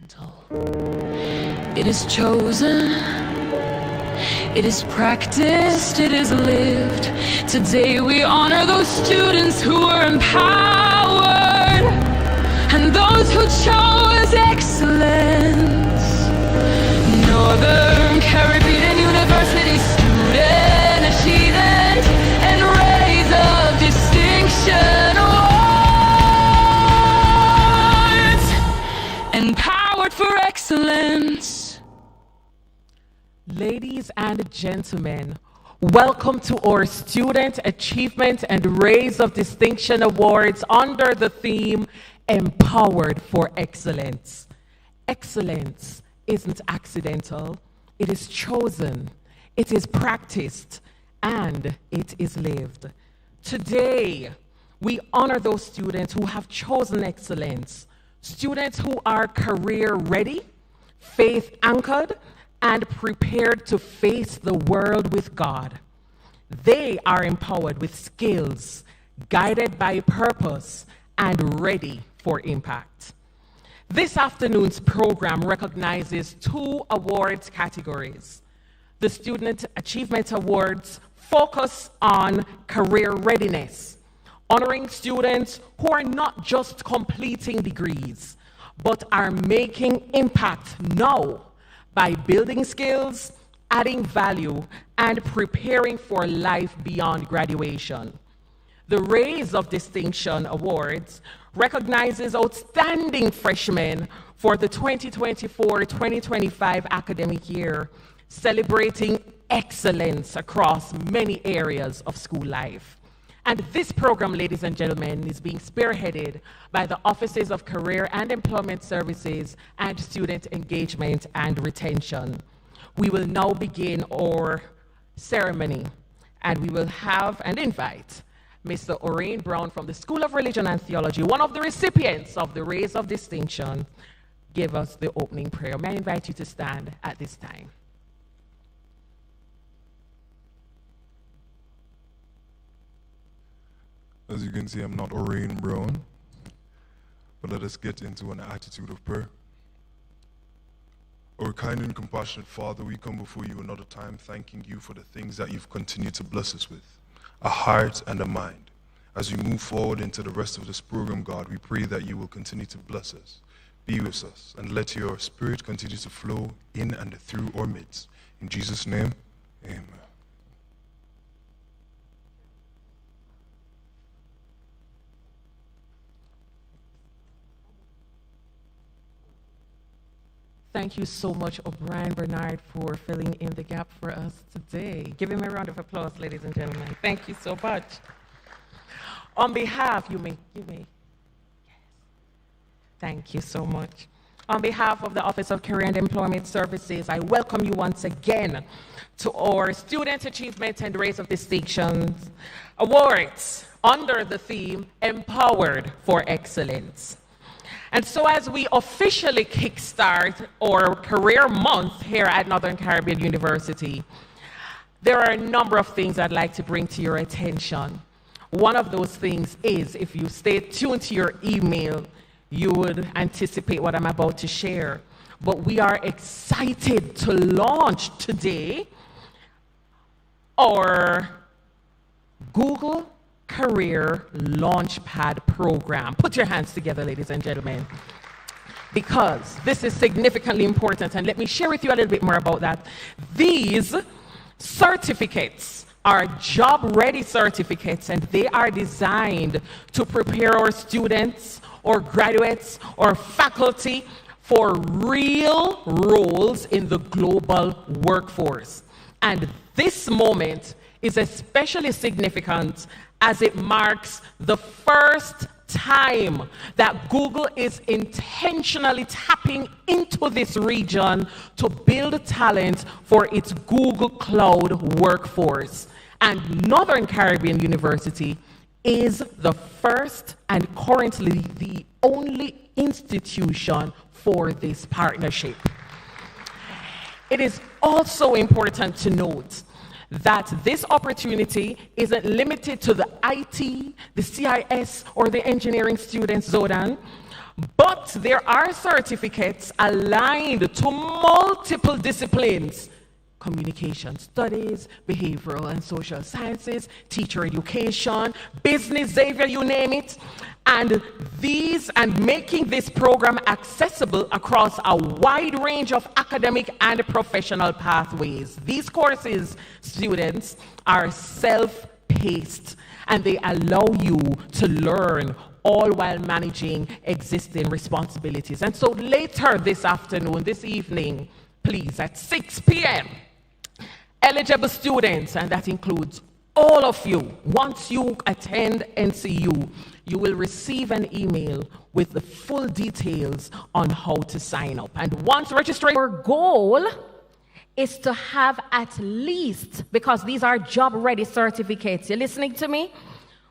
accidental. It is chosen, it is practiced, it is lived. Today we honor those students who were empowered and those who chose excellence. Northern Caribbean University student achievement and rays of distinction awards. Empowered for excellence. Ladies and gentlemen, welcome to our Student Achievement and Rays of Distinction Awards under the theme Empowered for Excellence. Excellence isn't accidental, it is chosen, it is practiced, and it is lived. Today, we honor those students who have chosen excellence, students who are career ready, faith anchored, and prepared to face the world with God. They are empowered with skills, guided by purpose, and ready for impact. This afternoon's program recognizes two awards categories. The Student Achievement Awards focus on career readiness, honoring students who are not just completing degrees, but are making impact now by building skills, adding value, and preparing for life beyond graduation. The Rays of Distinction Awards recognizes outstanding freshmen for the 2024-2025 academic year, celebrating excellence across many areas of school life. And this program, ladies and gentlemen, is being spearheaded by the Offices of Career and Employment Services and Student Engagement and Retention. We will now begin our ceremony, and we will have and invite Mr. Orane Brown from the School of Religion and Theology, one of the recipients of the Rays of Distinction, give us the opening prayer. May I invite you to stand at this time? As you can see, I'm not Orane Brown, but let us get into an attitude of prayer. Our kind and compassionate Father, we come before you another time thanking you for the things that you've continued to bless us with, a heart and a mind. As we move forward into the rest of this program, God, we pray that you will continue to bless us, be with us, and let your Spirit continue to flow in and through our midst. In Jesus' name, amen. Thank you so much, O'Brien Bernard, for filling in the gap for us today. Give him a round of applause, ladies and gentlemen. Thank you so much. On behalf, you may. Yes. Thank you so much. On behalf of the Office of Career and Employment Services, I welcome you once again to our Student Achievement and Rays of Distinction Awards under the theme Empowered for Excellence. And so as we officially kickstart our career month here at Northern Caribbean University, there are a number of things I'd like to bring to your attention. One of those things is, if you stay tuned to your email, you would anticipate what I'm about to share. But we are excited to launch today our Google Career Launchpad program. Put your hands together, ladies and gentlemen, because this is significantly important, and let me share with you a little bit more about that. These certificates are job-ready certificates, and they are designed to prepare our students, or graduates, or faculty for real roles in the global workforce. And this moment is especially significant as it marks the first time that Google is intentionally tapping into this region to build talent for its Google Cloud workforce. And Northern Caribbean University is the first and currently the only institution for this partnership. It is also important to note that this opportunity isn't limited to the IT, the CIS, or the engineering students, Zodan, But there are certificates aligned to multiple disciplines: communication studies, behavioral and social sciences, teacher education, business, Xavier, you name it. And making this program accessible across a wide range of academic and professional pathways. These courses, students, are self-paced, and they allow you to learn all while managing existing responsibilities. And so later this afternoon, this evening, please, at 6 p.m., eligible students, and that includes all of you, once you attend NCU, you will receive an email with the full details on how to sign up. And once registration... Our goal is to have at least, because these are job-ready certificates, you're listening to me?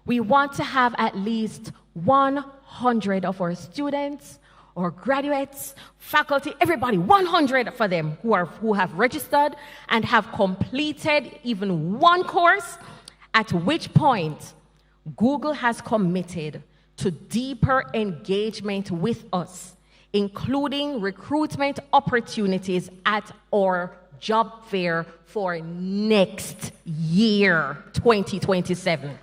We want to have at least 100 of our students or graduates, faculty, everybody, 100 for them who have registered and have completed even one course, at which point Google has committed to deeper engagement with us, including recruitment opportunities at our job fair for next year, 2027.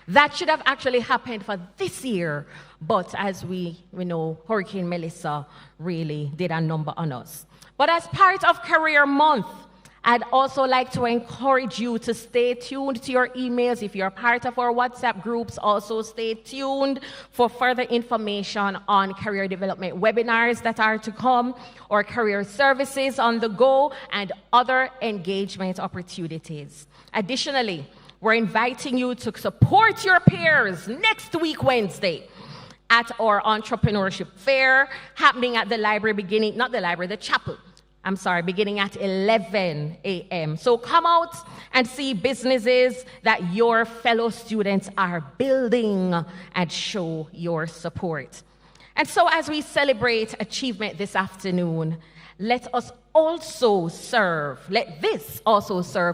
That should have actually happened for this year, but as we know, Hurricane Melissa really did a number on us. But as part of Career Month, I'd also like to encourage you to stay tuned to your emails. If you're part of our WhatsApp groups, also stay tuned for further information on career development webinars that are to come, or career services on the go, and other engagement opportunities. Additionally, we're inviting you to support your peers next week, Wednesday, at our entrepreneurship fair happening at the library the chapel. Beginning at 11 a.m. So come out and see businesses that your fellow students are building and show your support. And so as we celebrate achievement this afternoon, let this also serve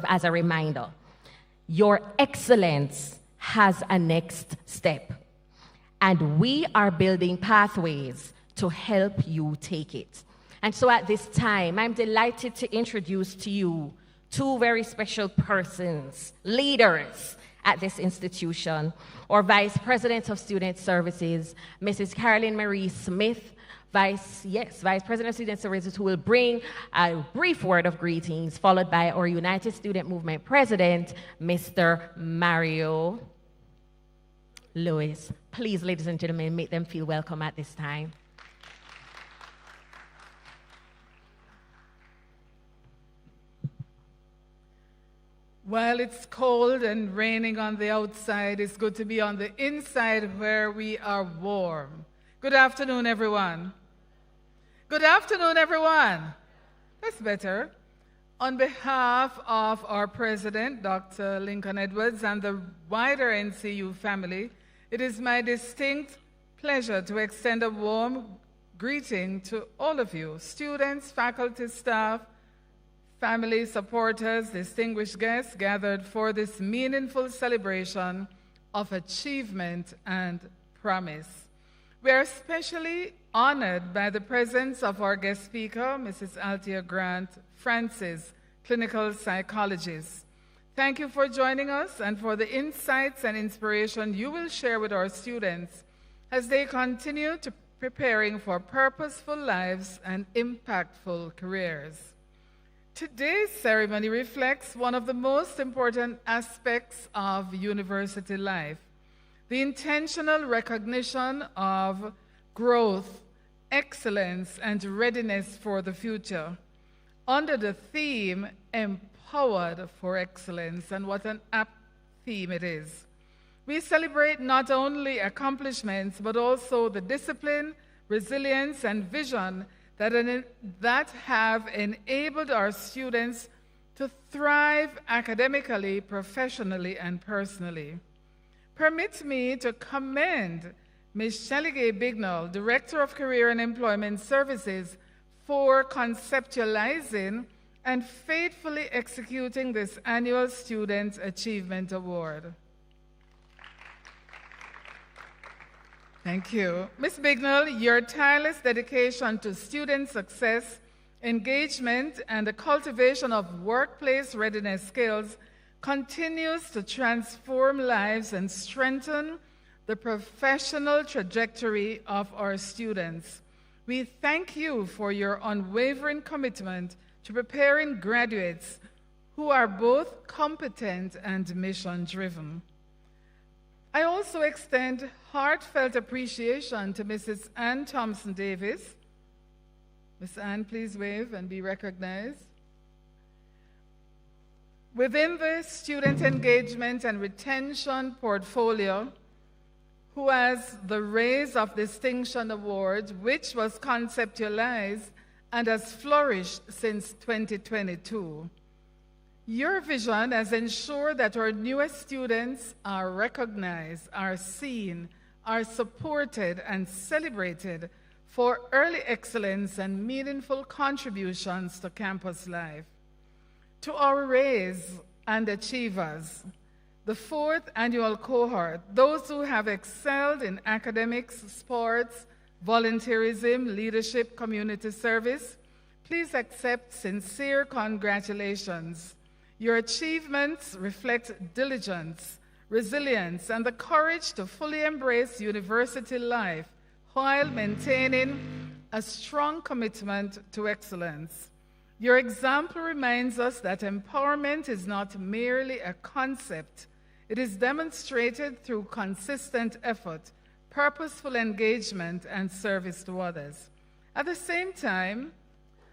as a reminder. Your excellence has a next step, and we are building pathways to help you take it. And so at this time, I'm delighted to introduce to you two very special persons, leaders at this institution. Our Vice President of Student Services, Mrs. Carolyn Marie Smith, Vice President of Student Services, who will bring a brief word of greetings, followed by our United Student Movement President, Mr. Mario Lewis. Please, ladies and gentlemen, make them feel welcome at this time. While it's cold and raining on the outside, it's good to be on the inside where we are warm. Good afternoon, everyone. Good afternoon, everyone. That's better. On behalf of our president, Dr. Lincoln Edwards, and the wider NCU family, it is my distinct pleasure to extend a warm greeting to all of you, students, faculty, staff, family, supporters, distinguished guests gathered for this meaningful celebration of achievement and promise. We are especially honored by the presence of our guest speaker, Mrs. ALTHEA Grant Francis, clinical psychologist. Thank you for joining us and for the insights and inspiration you will share with our students as they continue to preparing for purposeful lives and impactful careers. Today's ceremony reflects one of the most important aspects of university life, the intentional recognition of growth, excellence, and readiness for the future, under the theme, Empowered for Excellence, and what an apt theme it is. We celebrate not only accomplishments, but also the discipline, resilience, and vision that have enabled our students to thrive academically, professionally, and personally. Permit me to commend Ms. Shelley Gay Bignall, Director of Career and Employment Services, for conceptualizing and faithfully executing this annual Student Achievement Award. Thank you. Ms. Bignell, your tireless dedication to student success, engagement, and the cultivation of workplace readiness skills continues to transform lives and strengthen the professional trajectory of our students. We thank you for your unwavering commitment to preparing graduates who are both competent and mission-driven. I also extend heartfelt appreciation to Mrs. Ann Thompson Davis. Ms. Ann, please wave and be recognized. Within the Student Engagement and Retention portfolio, who has the Rays of Distinction Award, which was conceptualized and has flourished since 2022. Your vision has ensured that our newest students are recognized, are seen, are supported, and celebrated for early excellence and meaningful contributions to campus life. To our Rays and Achievers, the 4th annual cohort, those who have excelled in academics, sports, volunteerism, leadership, community service, please accept sincere congratulations. Your achievements reflect diligence, resilience, and the courage to fully embrace university life while maintaining a strong commitment to excellence. Your example reminds us that empowerment is not merely a concept. It is demonstrated through consistent effort, purposeful engagement, and service to others. At the same time,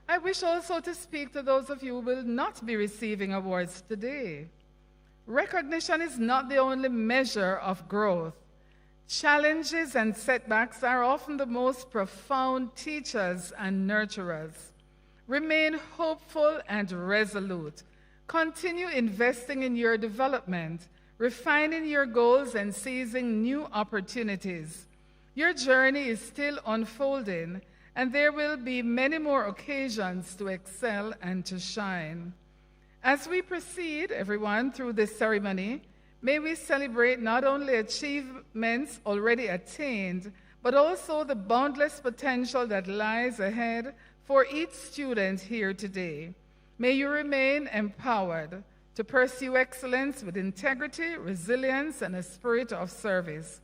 I wish also to speak to those of you who will not be receiving awards today. Recognition is not the only measure of growth. Challenges and setbacks are often the most profound teachers and nurturers. Remain hopeful and resolute. Continue investing in your development, refining your goals, and seizing new opportunities. Your journey is still unfolding, and there will be many more occasions to excel and to shine. As we proceed, everyone, through this ceremony, may we celebrate not only achievements already attained, but also the boundless potential that lies ahead for each student here today. May you remain empowered to pursue excellence with integrity, resilience, and a spirit of service.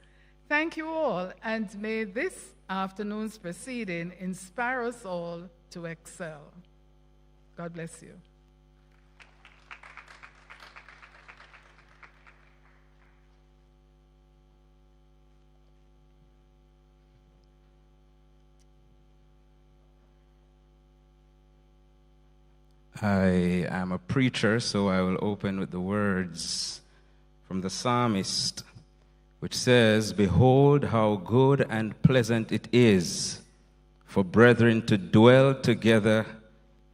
Thank you all, and may this afternoon's proceeding inspire us all to excel. God bless you. I am a preacher, so I will open with the words from the psalmist, which says, "Behold how good and pleasant it is for brethren to dwell together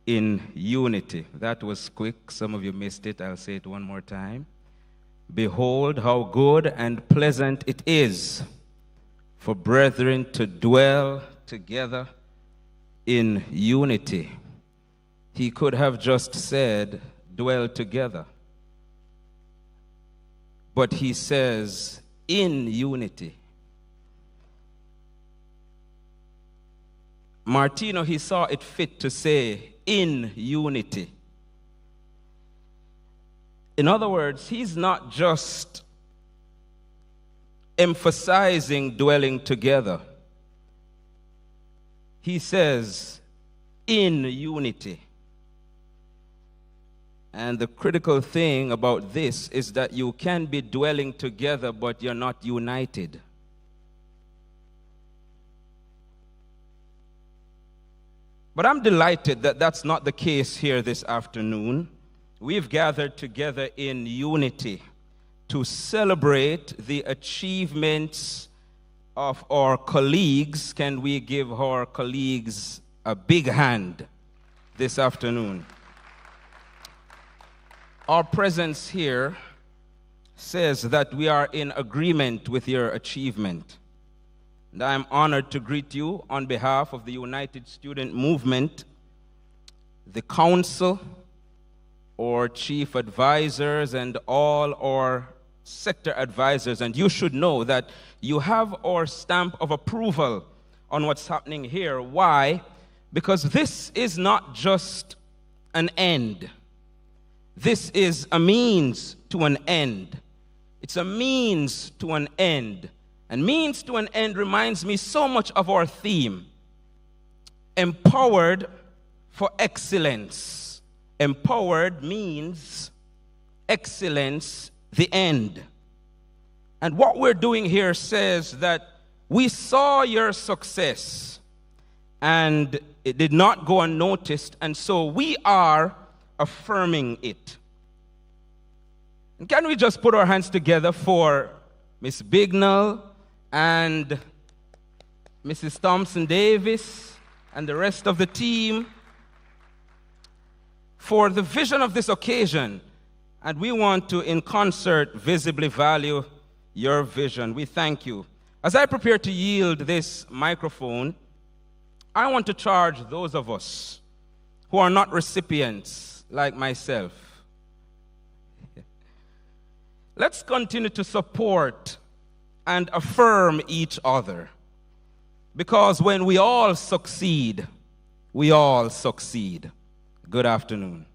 in unity." That was quick. Some of you missed it. I'll say it one more time. Behold how good and pleasant it is for brethren to dwell together in unity. He could have just said, dwell together. But he says, in unity. Martino, he saw it fit to say, in unity. In other words, he's not just emphasizing dwelling together. He says, in unity. And the critical thing about this is that you can be dwelling together, but you're not united. But I'm delighted that that's not the case here this afternoon. We've gathered together in unity to celebrate the achievements of our colleagues. Can we give our colleagues a big hand this afternoon? Our presence here says that we are in agreement with your achievement. And I am honored to greet you on behalf of the United Student Movement, the council, our chief advisors, and all our sector advisors, and you should know that you have our stamp of approval on what's happening here. Why? Because this is not just an end. This is a means to an end. It's a means to an end. And means to an end reminds me so much of our theme. Empowered for excellence. Empowered means excellence, the end. And what we're doing here says that we saw your success and it did not go unnoticed, and so we are affirming it. And can we just put our hands together for Miss Bignell and Mrs. Thompson Davis and the rest of the team for the vision of this occasion? And we want to, in concert, visibly value your vision. We thank you. As I prepare to yield this microphone, I want to charge those of us who are not recipients like myself. Let's continue to support and affirm each other. Because when we all succeed, we all succeed. Good afternoon.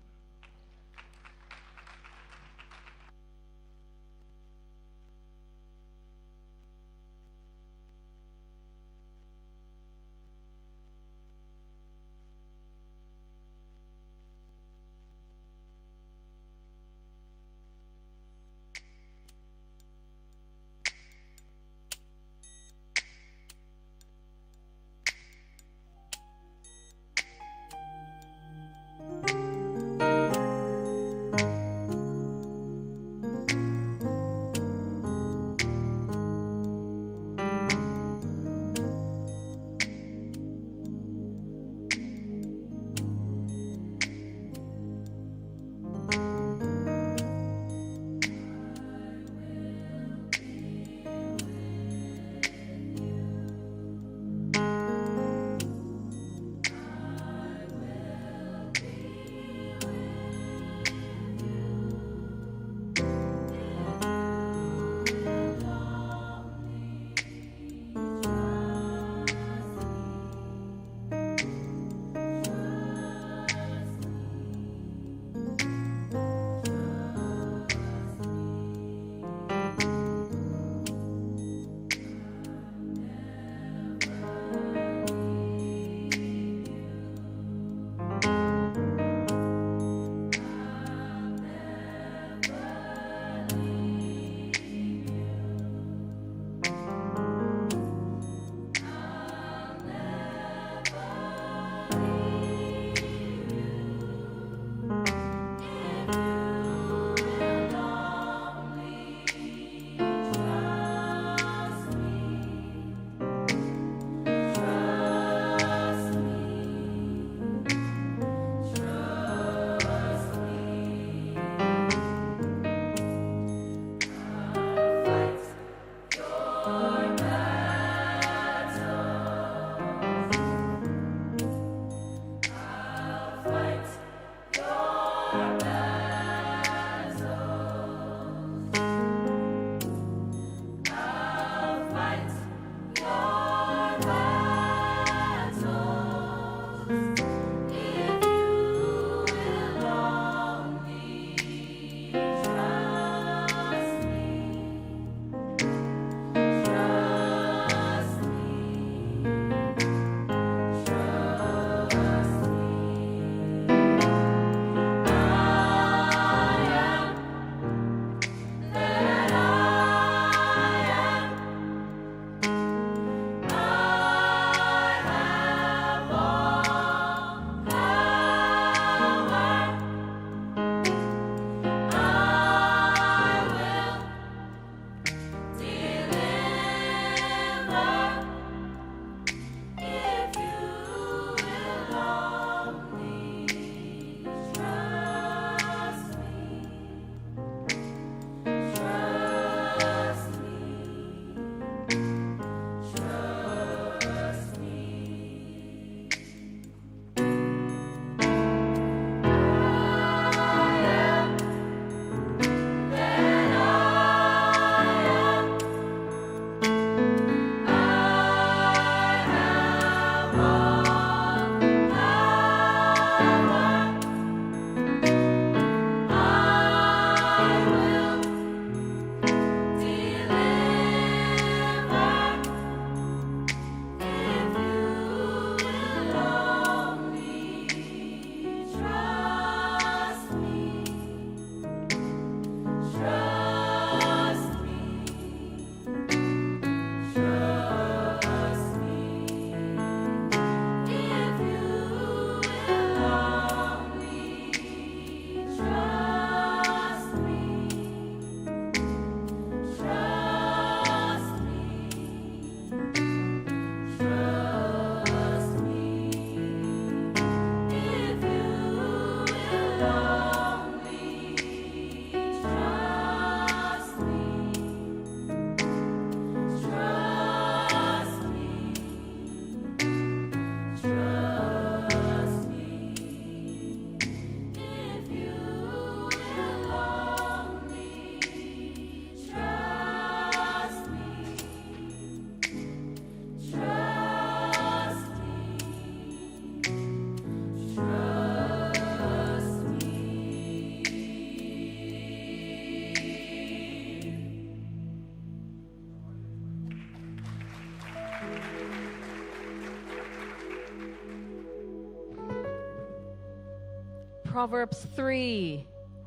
Proverbs 3,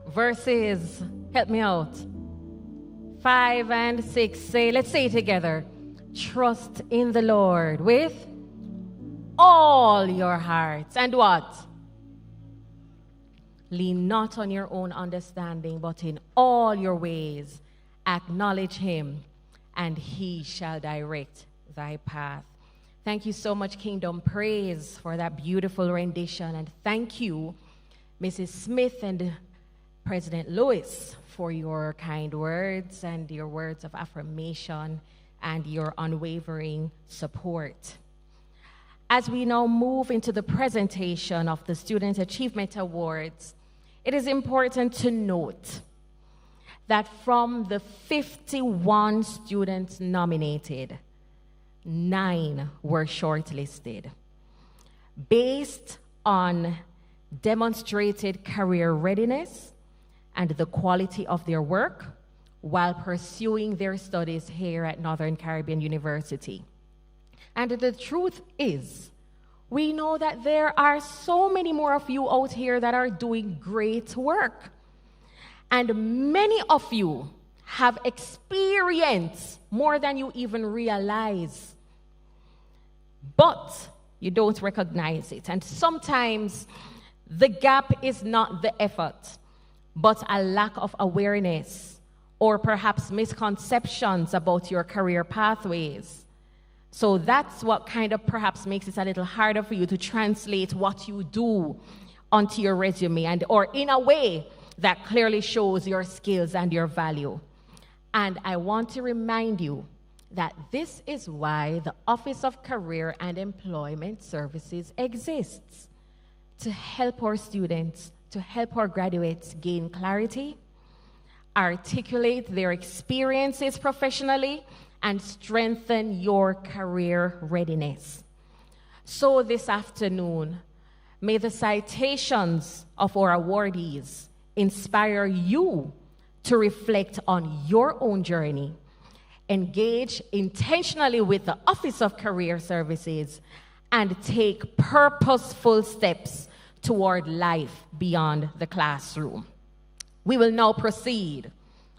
verses, help me out, 5 and 6. Let's say it together. Trust in the Lord with all your hearts. And what? Lean not on your own understanding, but in all your ways acknowledge him, and he shall direct thy path. Thank you so much, Kingdom Praise, for that beautiful rendition. And thank you, Mrs. Smith and President Lewis, for your kind words and your words of affirmation and your unwavering support. As we now move into the presentation of the Student Achievement Awards, it is important to note that from the 51 students nominated, 9 were shortlisted based on demonstrated career readiness and the quality of their work while pursuing their studies here at Northern Caribbean University. And the truth is, we know that there are so many more of you out here that are doing great work. And many of you have experience more than you even realize. But you don't recognize it. And sometimes the gap is not the effort, but a lack of awareness or perhaps misconceptions about your career pathways. So that's what kind of perhaps makes it a little harder for you to translate what you do onto your resume or in a way that clearly shows your skills and your value. And I want to remind you that this is why the Office of Career and Employment Services exists, to help our students, to help our graduates gain clarity, articulate their experiences professionally, and strengthen your career readiness. So this afternoon, may the citations of our awardees inspire you to reflect on your own journey, engage intentionally with the Office of Career Services, and take purposeful steps toward life beyond the classroom. We will now proceed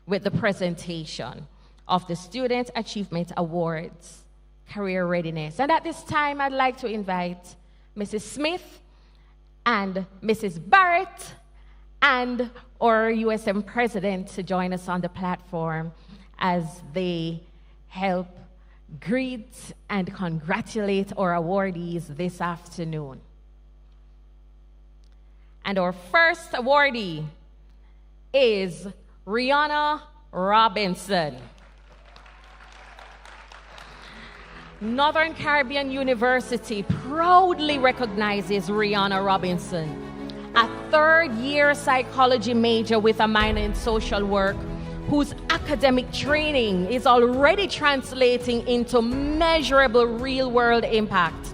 with the presentation of the Student Achievement Awards, Career Readiness. And at this time, I'd like to invite Mrs. Smith and Mrs. Barrett and our USM President to join us on the platform as they help greet and congratulate our awardees this afternoon. And our first awardee is Rihanna Robinson. Northern Caribbean University proudly recognizes Rihanna Robinson, a third-year psychology major with a minor in social work, whose academic training is already translating into measurable real-world impact.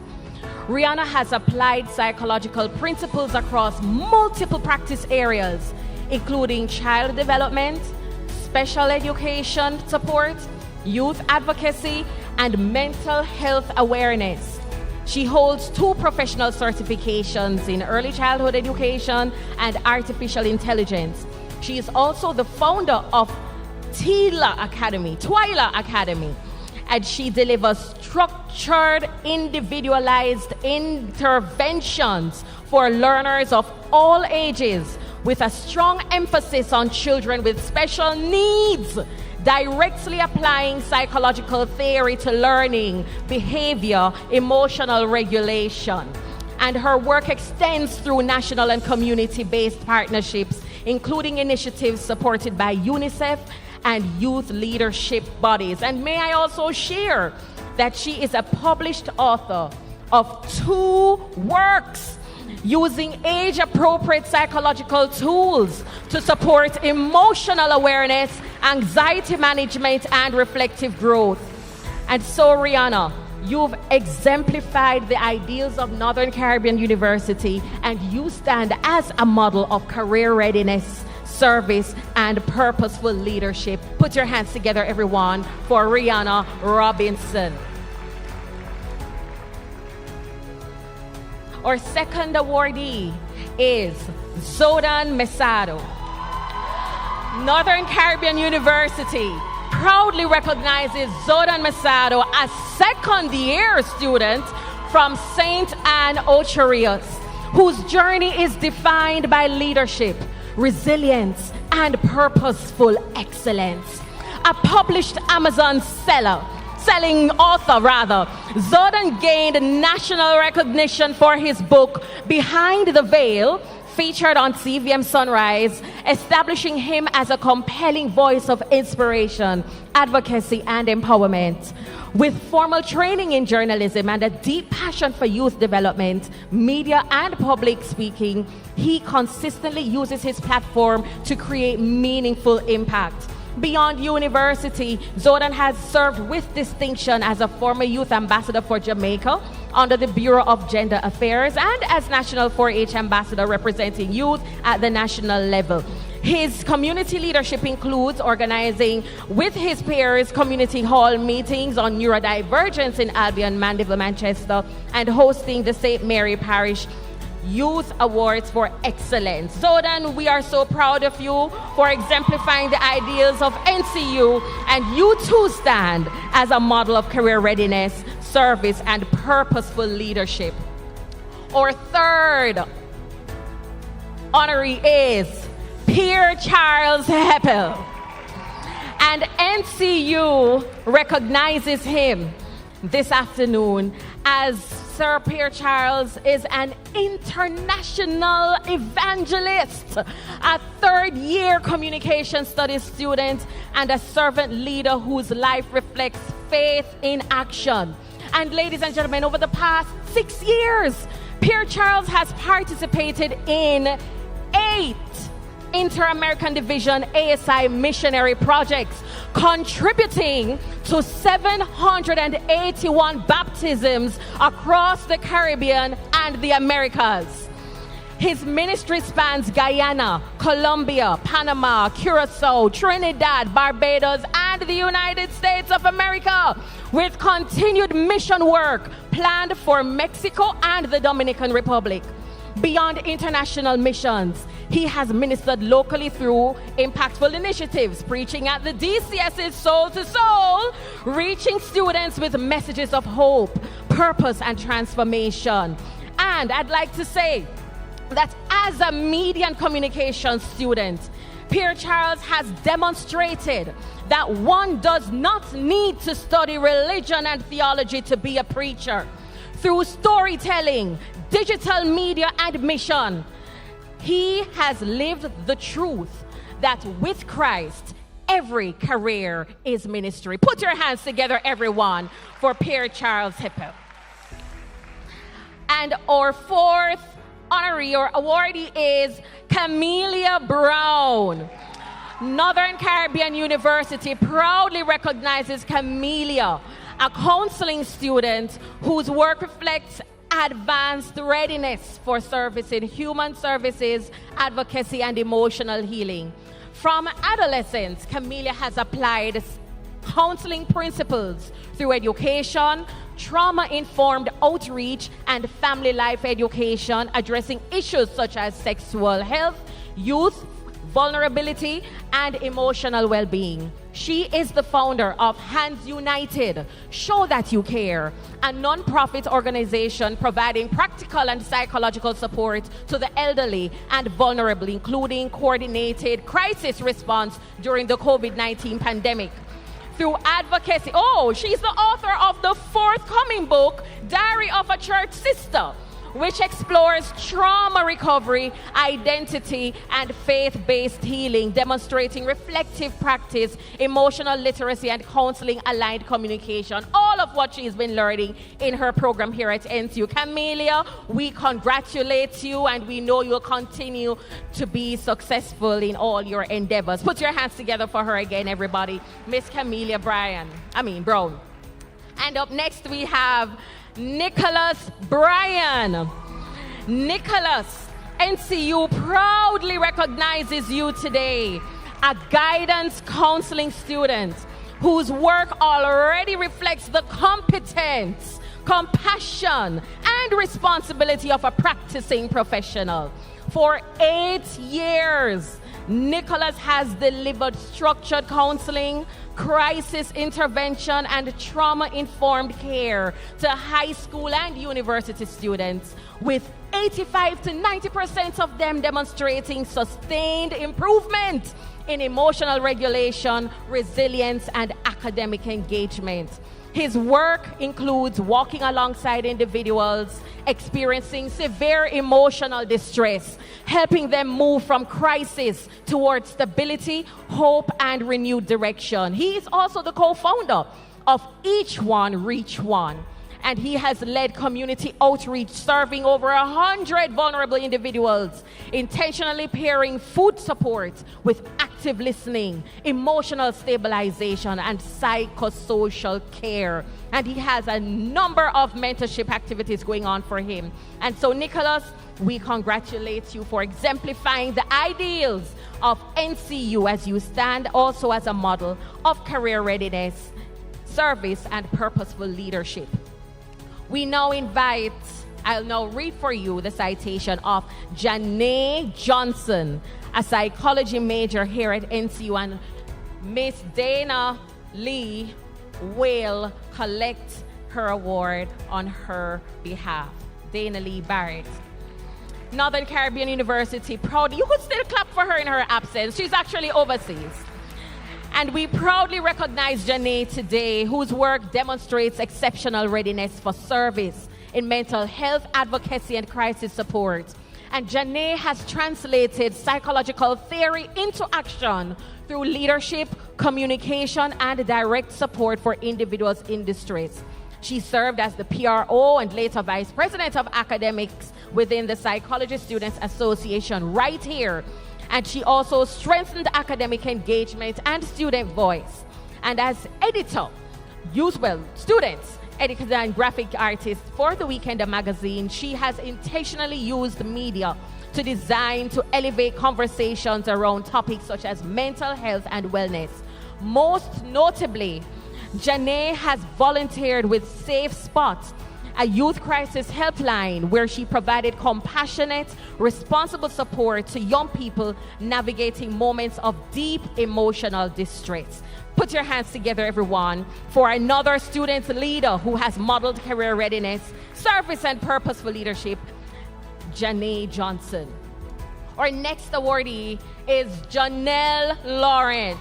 Rihanna has applied psychological principles across multiple practice areas, including child development, special education support, youth advocacy, and mental health awareness. She holds 2 professional certifications in early childhood education and artificial intelligence. She is also the founder of Twyla Academy, and she delivers structured, individualized interventions for learners of all ages, with a strong emphasis on children with special needs, directly applying psychological theory to learning, behavior, emotional regulation. And her work extends through national and community-based partnerships, including initiatives supported by UNICEF and youth leadership bodies. And may I also share that she is a published author of 2 works using age-appropriate psychological tools to support emotional awareness, anxiety management, and reflective growth. And so, Rihanna, you've exemplified the ideals of Northern Caribbean University, and you stand as a model of career readiness, service, and purposeful leadership. Put your hands together, everyone, for Rihanna Robinson. Our second awardee is Zodan Mesado. Northern Caribbean University proudly recognizes Zodan Mesado as second-year student from St. Anne Ocherius, whose journey is defined by leadership, resilience, and purposeful excellence. A published Amazon selling author, Zodan gained national recognition for his book, Behind the Veil, featured on CVM Sunrise, establishing him as a compelling voice of inspiration, advocacy, and empowerment. With formal training in journalism and a deep passion for youth development, media, and public speaking, he consistently uses his platform to create meaningful impact. Beyond university, Zodan has served with distinction as a former youth ambassador for Jamaica under the Bureau of Gender Affairs and as National 4-H ambassador representing youth at the national level. His community leadership includes organizing with his peers community hall meetings on neurodivergence in Albion, Mandeville, Manchester, and hosting the St. Mary Parish Youth Awards for Excellence. Zodan, we are so proud of you for exemplifying the ideals of NCU, and you too stand as a model of career readiness, service, and purposeful leadership. Our third honoree is Pierre Charles Heppel, and NCU recognizes him this afternoon as Sir Pierre Charles is an international evangelist, a third-year communication studies student, and a servant leader whose life reflects faith in action. And ladies and gentlemen, over the past 6 years, Pierre Charles has participated in 8 Inter-American Division ASI missionary projects, contributing to 781 baptisms across the Caribbean and the Americas. His ministry spans Guyana, Colombia, Panama, Curacao, Trinidad, Barbados, and the United States of America, with continued mission work planned for Mexico and the Dominican Republic. Beyond international missions, he has ministered locally through impactful initiatives, preaching at the DCS's Soul to Soul, reaching students with messages of hope, purpose, and transformation. And I'd like to say that as a media and communication student, Pierre Charles has demonstrated that one does not need to study religion and theology to be a preacher. Through storytelling, digital media, and mission, he has lived the truth that with Christ, every career is ministry. Put your hands together, everyone, for Pierre Charles Heppel. And our fourth honoree or awardee is Camelia Brown. Northern Caribbean University proudly recognizes Camelia, a counseling student whose work reflects advanced readiness for service in human services, advocacy, and emotional healing. From adolescence, Camelia has applied counseling principles through education, trauma-informed outreach, and family life education, addressing issues such as sexual health, youth, vulnerability, and emotional well-being. She is the founder of Hands United, Show That You Care, a non-profit organization providing practical and psychological support to the elderly and vulnerable, including coordinated crisis response during the COVID-19 pandemic. Through advocacy, she's the author of the forthcoming book, Diary of a Church Sister, which explores trauma recovery, identity, and faith-based healing, demonstrating reflective practice, emotional literacy, and counseling-aligned communication, all of what she's been learning in her program here at NCU. Camelia, we congratulate you, and we know you'll continue to be successful in all your endeavors. Put your hands together for her again, everybody. Miss Camelia Brown. And up next, we have Nicholas Bryan. Nicholas, NCU proudly recognizes you today, a guidance counseling student whose work already reflects the competence, compassion, and responsibility of a practicing professional. For 8 years, Nicholas has delivered structured counseling, crisis intervention, and trauma-informed care to high school and university students, with 85 to 90% of them demonstrating sustained improvement in emotional regulation, resilience, and academic engagement. His work includes walking alongside individuals experiencing severe emotional distress, helping them move from crisis towards stability, hope, and renewed direction. He is also the co-founder of Each One, Reach One, and he has led community outreach serving over 100 vulnerable individuals, intentionally pairing food support with active listening, emotional stabilization, and psychosocial care. And he has a number of mentorship activities going on for him. And so, Nicholas, we congratulate you for exemplifying the ideals of NCU as you stand also as a model of career readiness, service, and purposeful leadership. We now invite, I'll now read for you the citation of Janae Johnson, a psychology major here at NCU, and Miss Dana Lee will collect her award on her behalf. Dana Lee Barrett. Northern Caribbean University, proud. You could still clap for her in her absence. She's actually overseas. And we proudly recognize Janae today, whose work demonstrates exceptional readiness for service in mental health advocacy and crisis support. And Janae has translated psychological theory into action through leadership, communication, and direct support for individuals in distress. She served as the PRO and later Vice President of Academics within the Psychologist Students Association right here. And she also strengthened academic engagement and student voice. And as editor, students, editor and graphic artist for The Weekender magazine, she has intentionally used media to design to elevate conversations around topics such as mental health and wellness. Most notably, Janae has volunteered with Safe Spot, a youth crisis helpline where she provided compassionate, responsible support to young people navigating moments of deep emotional distress. Put your hands together, everyone, for another student leader who has modeled career readiness, service, and purposeful leadership, Janae Johnson. Our next awardee is Janelle Lawrence.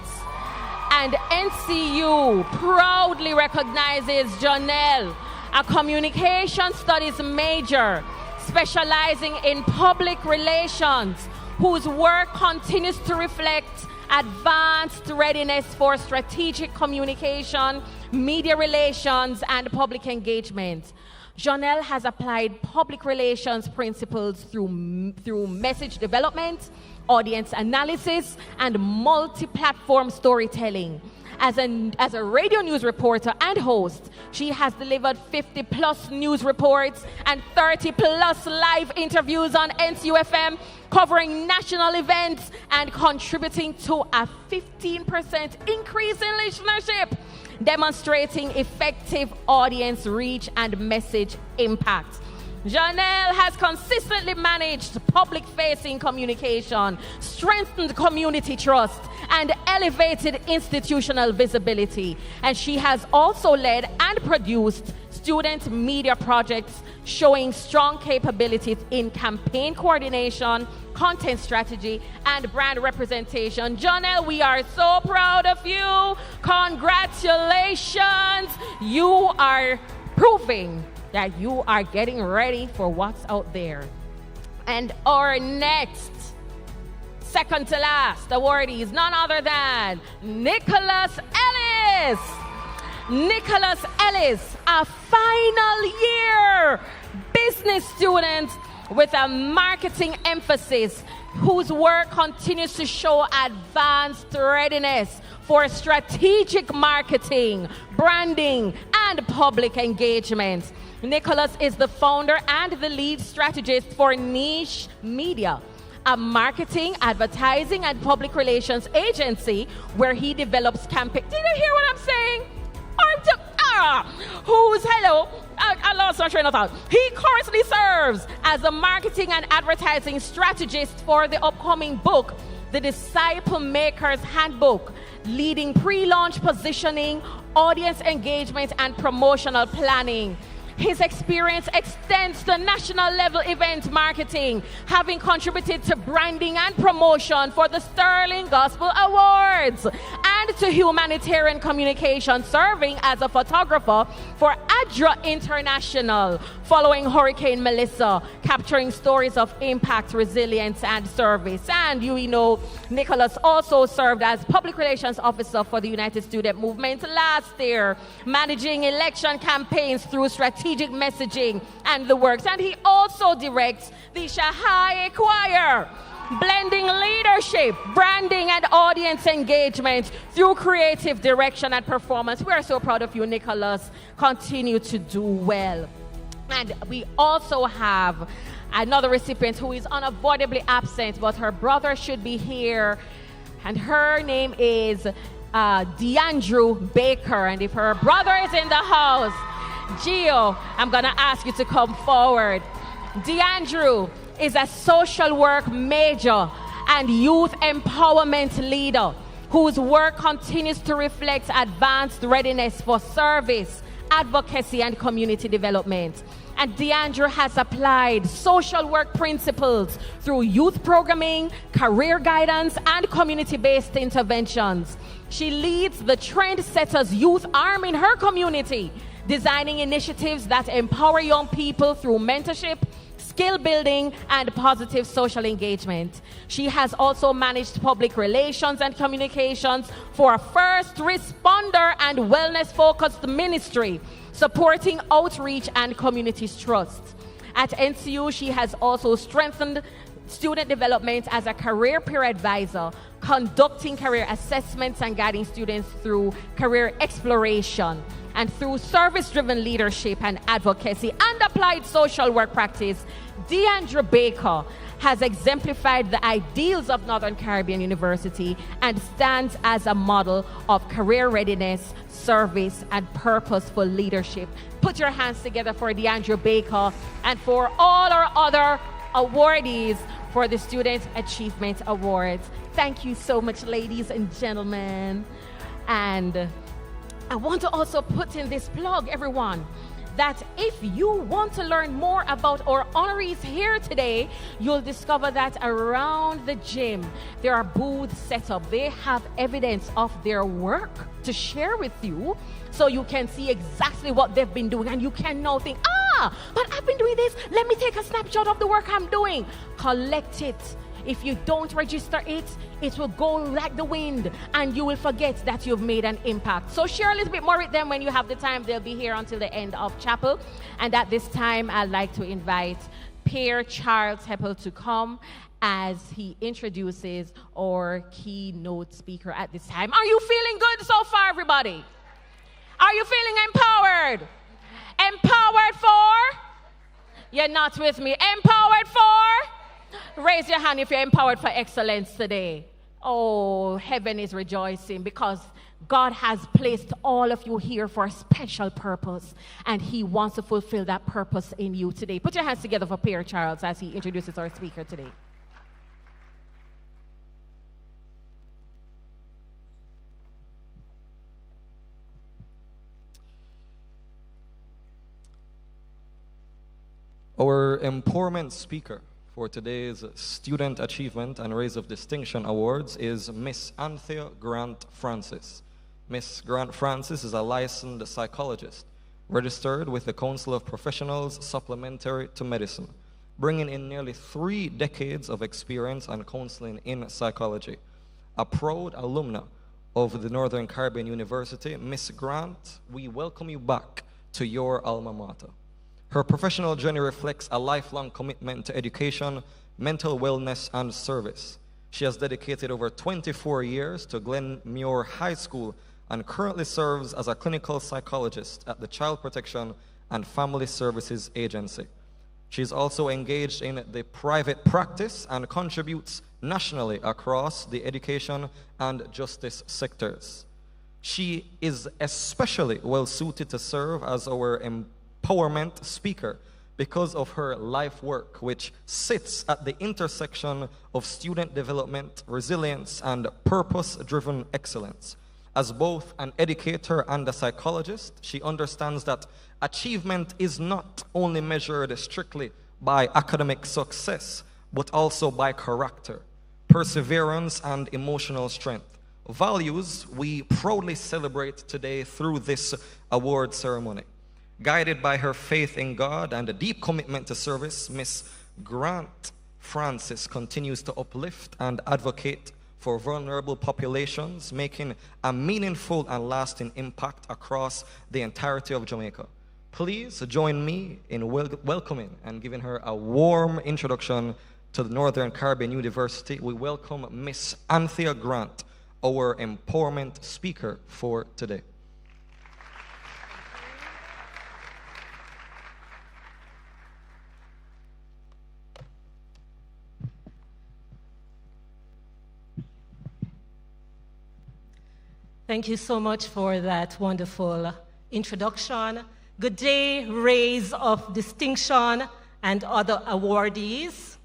And NCU proudly recognizes Janelle, a communication studies major specializing in public relations, whose work continues to reflect advanced readiness for strategic communication, media relations, and public engagement. Janelle has applied public relations principles through message development, audience analysis, and multi-platform storytelling. As a radio news reporter and host, she has delivered 50+ news reports and 30+ live interviews on NCU FM, covering national events and contributing to a 15% increase in listenership, demonstrating effective audience reach and message impact. Janelle has consistently managed public-facing communication, strengthened community trust, and elevated institutional visibility. And she has also led and produced student media projects showing strong capabilities in campaign coordination, content strategy, and brand representation. Janelle, we are so proud of you. Congratulations. You are proving that you are getting ready for what's out there. And our next, second to last awardee is none other than Nicholas Ellis. Nicholas Ellis, a final year business student with a marketing emphasis, whose work continues to show advanced readiness for strategic marketing, branding, and public engagement. Nicholas is the founder and the lead strategist for Niche Media, a marketing, advertising, and public relations agency where he develops campaigns. Did you hear what I'm saying? I lost my train of thought. He currently serves as the marketing and advertising strategist for the upcoming book, The Disciple Maker's Handbook, leading pre-launch positioning, audience engagement, and promotional planning. His experience extends to national level event marketing, having contributed to branding and promotion for the Sterling Gospel Awards, and to humanitarian communication, serving as a photographer for ADRA International following Hurricane Melissa, capturing stories of impact, resilience, and service. And you know, Nicholas also served as public relations officer for the United Student Movement last year, managing election campaigns through strategic messaging and the works. And he also directs the Shahai Choir, blending leadership, branding, and audience engagement through creative direction and performance. We are so proud of you, Nicholas. Continue to do well. And we also have another recipient who is unavoidably absent, but her brother should be here. And her name is DeAndrew Baker. And if her brother is in the house, Gio, I'm going to ask you to come forward. DeAndrew is a social work major and youth empowerment leader whose work continues to reflect advanced readiness for service, advocacy, and community development. And DeAndrew has applied social work principles through youth programming, career guidance, and community-based interventions. She leads the Trendsetters Youth Arm in her community, designing initiatives that empower young people through mentorship, skill building, and positive social engagement. She has also managed public relations and communications for a first responder and wellness-focused ministry, supporting outreach and communities' trust. At NCU, she has also strengthened student development as a career peer advisor, conducting career assessments and guiding students through career exploration. And through service-driven leadership and advocacy and applied social work practice, DeAndre Baker has exemplified the ideals of Northern Caribbean University and stands as a model of career readiness, service, and purposeful leadership. Put your hands together for DeAndre Baker and for all our other awardees for the Student Achievement Awards. Thank you so much, ladies and gentlemen. And I want to also put in this plug, everyone, that if you want to learn more about our honorees here today, you'll discover that around the gym, there are booths set up. They have evidence of their work to share with you, so you can see exactly what they've been doing, and you can now think, but I've been doing this. Let me take a snapshot of the work I'm doing. Collect it. If you don't register it, it will go like the wind and you will forget that you've made an impact. So share a little bit more with them when you have the time. They'll be here until the end of chapel. And at this time, I'd like to invite Pierre Charles Heppel to come as he introduces our keynote speaker at this time. Are you feeling good so far, everybody? Are you feeling empowered? Empowered for? You're not with me. Empowered for? Raise your hand if you're empowered for excellence today. Oh, heaven is rejoicing because God has placed all of you here for a special purpose, and He wants to fulfill that purpose in you today. Put your hands together for Pierre Charles as he introduces our speaker today. Our empowerment speaker for today's Student Achievement and Raise of Distinction Awards is Miss ALTHEA Grant Francis. Miss Grant Francis is a licensed psychologist, registered with the Council of Professionals Supplementary to Medicine, bringing in nearly 3 decades of experience and counseling in psychology. A proud alumna of the Northern Caribbean University, Miss Grant, we welcome you back to your alma mater. Her professional journey reflects a lifelong commitment to education, mental wellness, and service. She has dedicated over 24 years to Glenmuir High School and currently serves as a clinical psychologist at the Child Protection and Family Services Agency. She is also engaged in the private practice and contributes nationally across the education and justice sectors. She is especially well suited to serve as our empowerment speaker because of her life work, which sits at the intersection of student development, resilience, and purpose-driven excellence. As both an educator and a psychologist, she understands that achievement is not only measured strictly by academic success, but also by character, perseverance, and emotional strength. Values we proudly celebrate today through this award ceremony. Guided by her faith in God and a deep commitment to service, Miss Grant Francis continues to uplift and advocate for vulnerable populations, making a meaningful and lasting impact across the entirety of Jamaica. Please join me in welcoming and giving her a warm introduction to the Northern Caribbean University. We welcome Miss ALTHEA Grant, our empowerment speaker for today. Thank you so much for that wonderful introduction. Good day, rays of distinction and other awardees.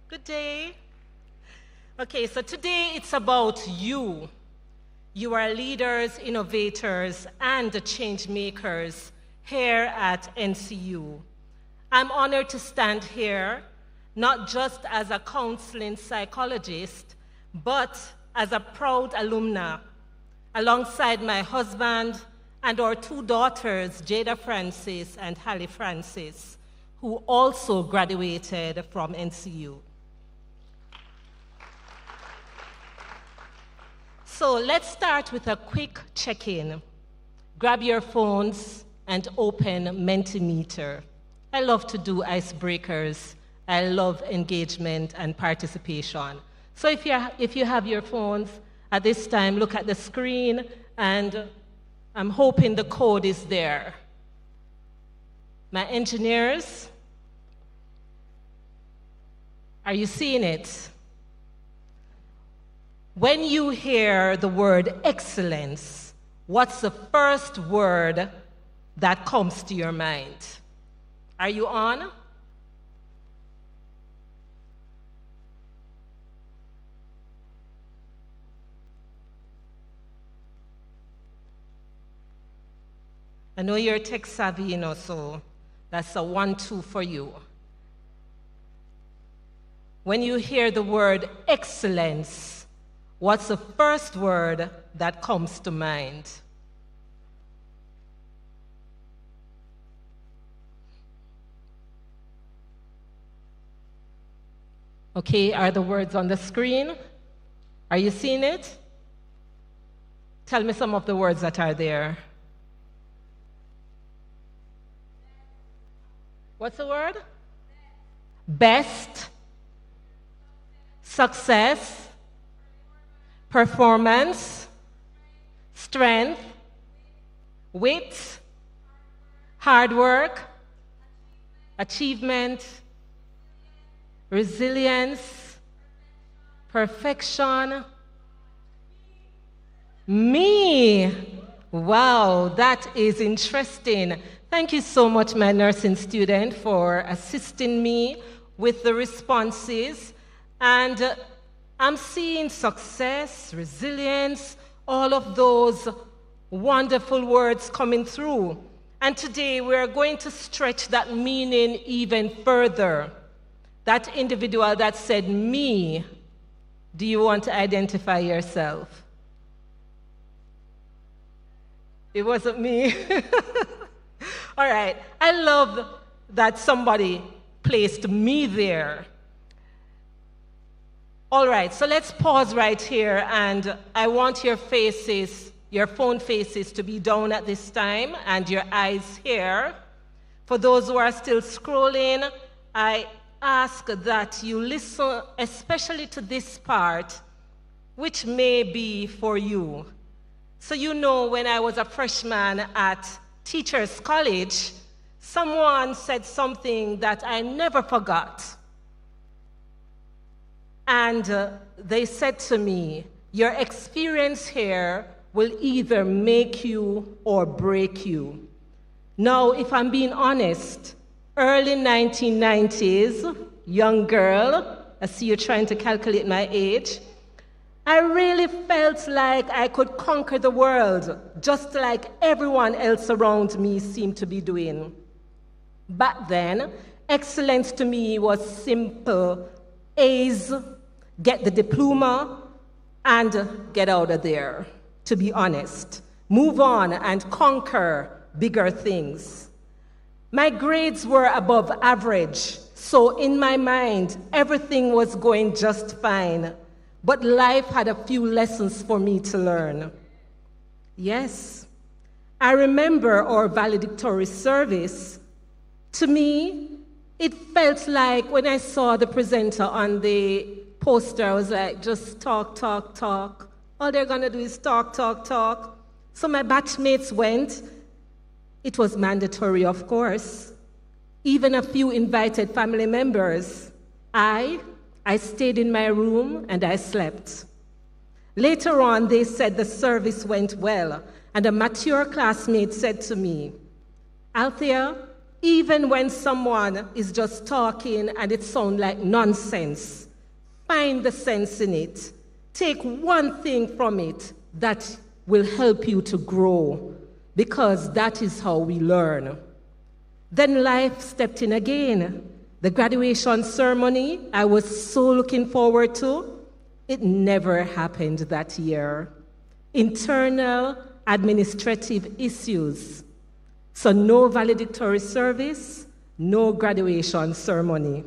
Good day. Okay, so today it's about you. You are leaders, innovators, and change makers here at NCU. I'm honored to stand here, not just as a counseling psychologist, but as a proud alumna, alongside my husband and our two daughters, Jada Francis and Hallie Francis, who also graduated from NCU. So let's start with a quick check-in. Grab your phones and open Mentimeter. I love to do icebreakers. I love engagement and participation. So if you have your phones at this time, look at the screen, and I'm hoping the code is there. My engineers, are you seeing it? When you hear the word excellence, what's the first word that comes to your mind? Are you on? I know you're tech savvy, so that's a 1-2 for you. When you hear the word excellence, what's the first word that comes to mind? Okay, are the words on the screen? Are you seeing it? Tell me some of the words that are there. What's the word? Best, success, performance, strength, wit, hard work, achievement, resilience, perfection, me. Wow, that is interesting. Thank you so much, my nursing student, for assisting me with the responses. And I'm seeing success, resilience, all of those wonderful words coming through. And today we're going to stretch that meaning even further. That individual that said me, do you want to identify yourself? It wasn't me. All right, I love that somebody placed me there. All right, so let's pause right here, and I want your faces, your phone faces, to be down at this time, and your eyes here. For those who are still scrolling, I ask that you listen especially to this part, which may be for you. So you know, when I was a freshman at Teachers College, someone said something that I never forgot. And they said to me, your experience here will either make you or break you. Now, if I'm being honest, early 1990s, young girl, I see you trying to calculate my age, I really felt like I could conquer the world, just like everyone else around me seemed to be doing. Back then, excellence to me was simple A's, get the diploma, and get out of there, to be honest. Move on and conquer bigger things. My grades were above average, so in my mind, everything was going just fine. But life had a few lessons for me to learn. Yes, I remember our valedictory service. To me, it felt like when I saw the presenter on the poster, I was like, just talk, talk, talk. All they're gonna do is talk, talk, talk. So my batchmates went. It was mandatory, of course. Even a few invited family members. I stayed in my room and I slept. Later on, they said the service went well, and a mature classmate said to me, "Althea, even when someone is just talking and it sounds like nonsense, find the sense in it. Take one thing from it that will help you to grow, because that is how we learn." Then life stepped in again. The graduation ceremony I was so looking forward to, it never happened that year. Internal administrative issues. So no valedictory service, no graduation ceremony.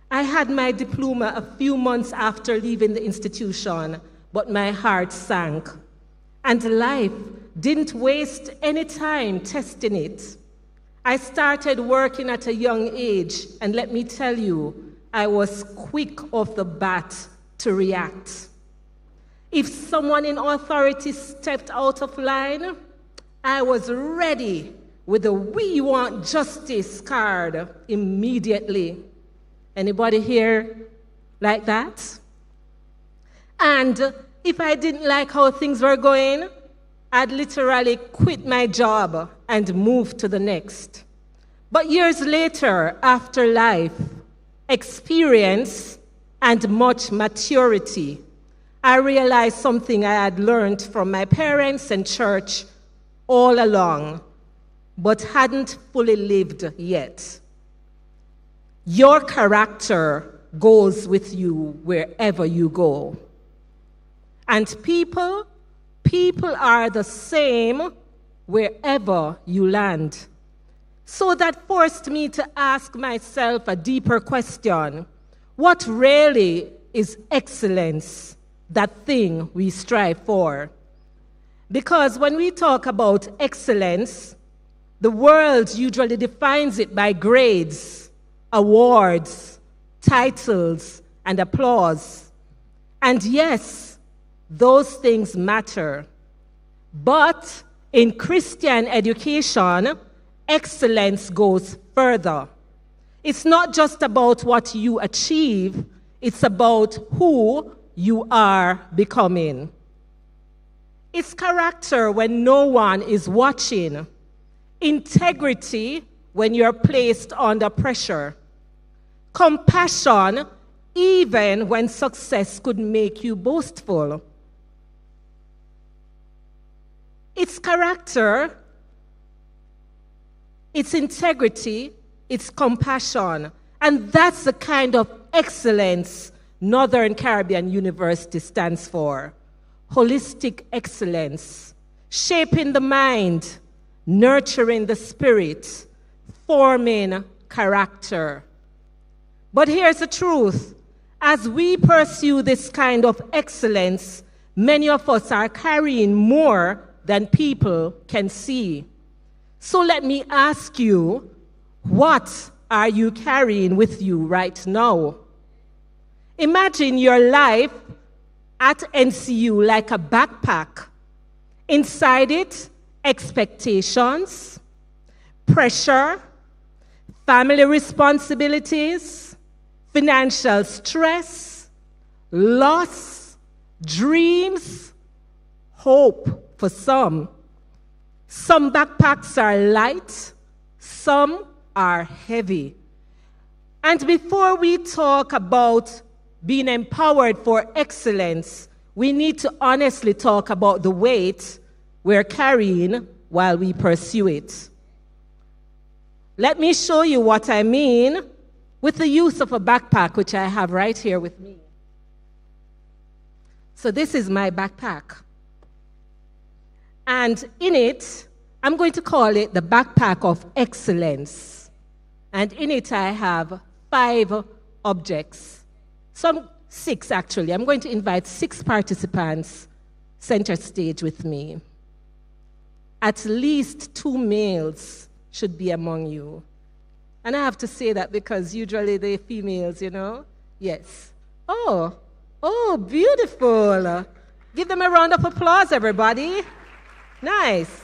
I had my diploma a few months after leaving the institution, but my heart sank. And life didn't waste any time testing it. I started working at a young age, and let me tell you, I was quick off the bat to react. If someone in authority stepped out of line, I was ready with a "we want justice" card immediately. Anybody here like that? And if I didn't like how things were going, I'd literally quit my job and move to the next. But years later, after life, experience, and much maturity, I realized something I had learned from my parents and church all along, but hadn't fully lived yet. Your character goes with you wherever you go. And people are the same wherever you land. So that forced me to ask myself a deeper question. What really is excellence, that thing we strive for? Because when we talk about excellence, the world usually defines it by grades, awards, titles, and applause. And yes, those things matter. But in Christian education, excellence goes further. It's not just about what you achieve, it's about who you are becoming. It's character when no one is watching. Integrity when you're placed under pressure. Compassion even when success could make you boastful. It's character, it's integrity, it's compassion. And that's the kind of excellence Northern Caribbean University stands for. Holistic excellence, shaping the mind, nurturing the spirit, forming character. But here's the truth. As we pursue this kind of excellence, many of us are carrying more than people can see. So let me ask you, what are you carrying with you right now? Imagine your life at NCU like a backpack. Inside it, expectations, pressure, family responsibilities, financial stress, loss, dreams, hope for some. Some backpacks are light, Some are heavy. And before we talk about being empowered for excellence, we need to honestly talk about the weight we're carrying while we pursue it. Let me show you what I mean with the use of a backpack, which I have right here with me. So this is my backpack. And in it, I'm going to call it the backpack of excellence. And in it, I have 5 objects. 6, actually. I'm going to invite 6 participants center stage with me. At least 2 males should be among you. And I have to say that because usually they're females, you know? Yes. Oh, beautiful. Give them a round of applause, everybody. Nice.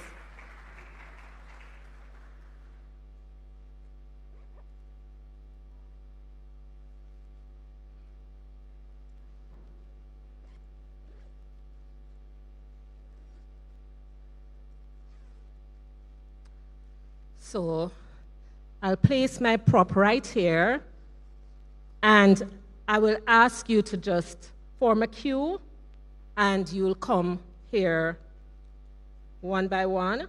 So I'll place my prop right here, and I will ask you to just form a queue, and you'll come here one by one.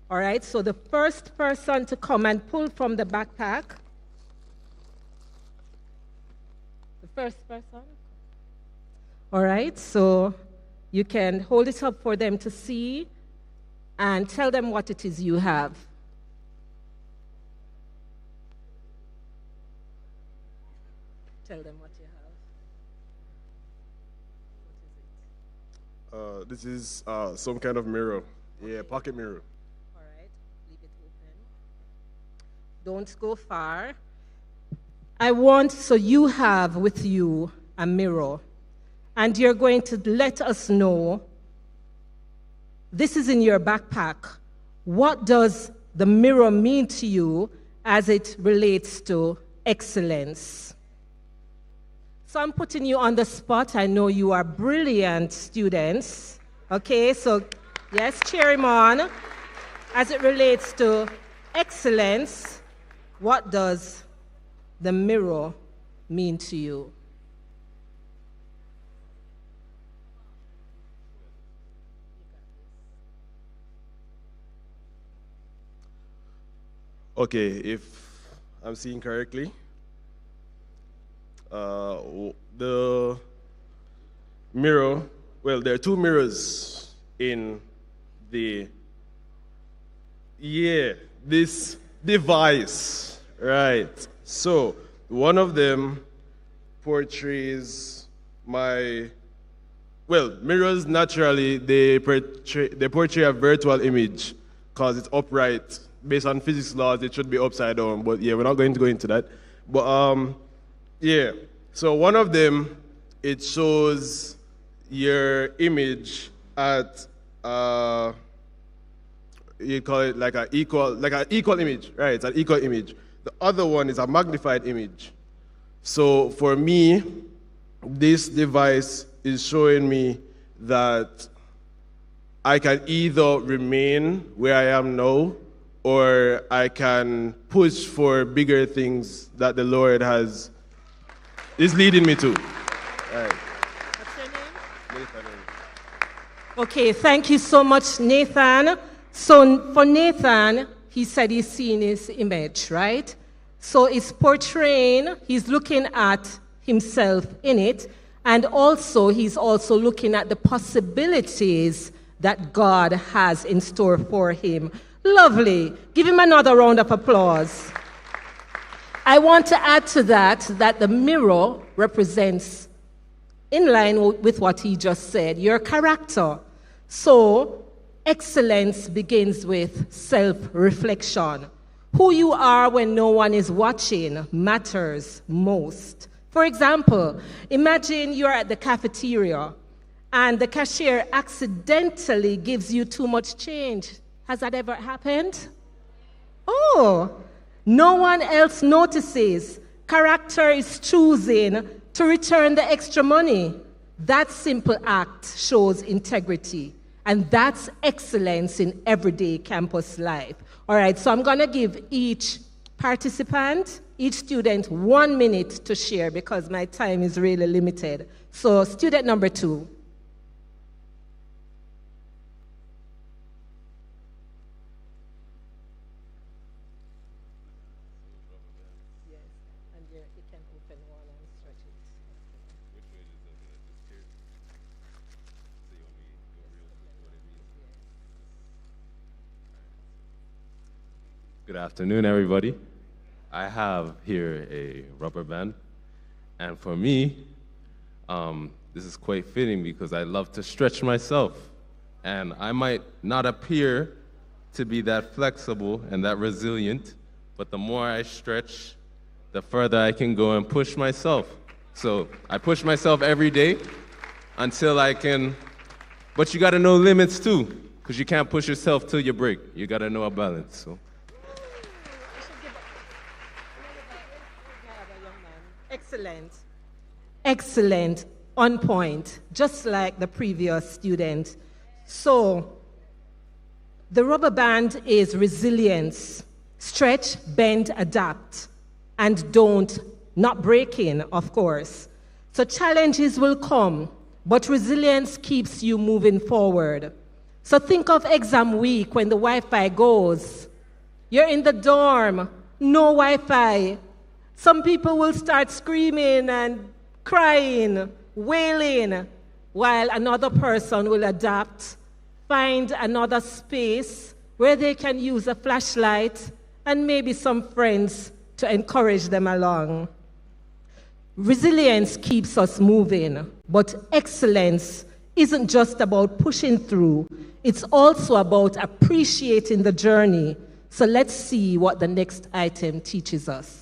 All right, so the first person to come and pull from the backpack. The first person. All right, so you can hold it up for them to see and tell them what it is you have. Tell them what you have. This is some kind of mirror. Yeah, pocket mirror. All right, leave it open. Don't go far. So you have with you a mirror, and you're going to let us know, this is in your backpack. What does the mirror mean to you as it relates to excellence? So I'm putting you on the spot. I know you are brilliant students. Okay, so yes, cheer him on. As it relates to excellence, what does the mirror mean to you? Okay, if I'm seeing correctly, the mirror, well, there are 2 mirrors in this device, right? So one of them portrays mirrors naturally, they portray a virtual image because it's upright. Based on physics laws, it should be upside down, but yeah, we're not going to go into that. But yeah, so one of them, it shows your image at you call it like an equal image, right? It's an equal image. The other one is a magnified image. So for me, this device is showing me that I can either remain where I am now, or I can push for bigger things that the Lord is leading me to. All right. What's your name? Nathan. Okay, thank you so much, Nathan. So for Nathan, he said he's seeing his image, right? So it's portraying, he's looking at himself in it, and also he's also looking at the possibilities that God has in store for him. Lovely. Give him another round of applause. I want to add to that the mirror represents, in line with what he just said, your character. So excellence begins with self-reflection. Who you are when no one is watching matters most. For example, imagine you're at the cafeteria and the cashier accidentally gives you too much change. Has that ever happened? Oh, no one else notices. Character is choosing to return the extra money. That simple act shows integrity, and that's excellence in everyday campus life. All right, so I'm going to give each participant, each student 1 minute to share because my time is really limited. So student number 2. Good afternoon, everybody. I have here a rubber band, and for me, this is quite fitting because I love to stretch myself, and I might not appear to be that flexible and that resilient, but the more I stretch, the further I can go and push myself. So I push myself every day until I can, but you gotta know limits too, because you can't push yourself till you break. You gotta know a balance, so. Excellent. Excellent. On point. Just like the previous student. So, the rubber band is resilience. Stretch, bend, adapt. And don't, not breaking, of course. So challenges will come, but resilience keeps you moving forward. So think of exam week when the Wi-Fi goes. You're in the dorm, no Wi-Fi. Some people will start screaming and crying, wailing, while another person will adapt, find another space where they can use a flashlight and maybe some friends to encourage them along. Resilience keeps us moving, but excellence isn't just about pushing through. It's also about appreciating the journey. So let's see what the next item teaches us.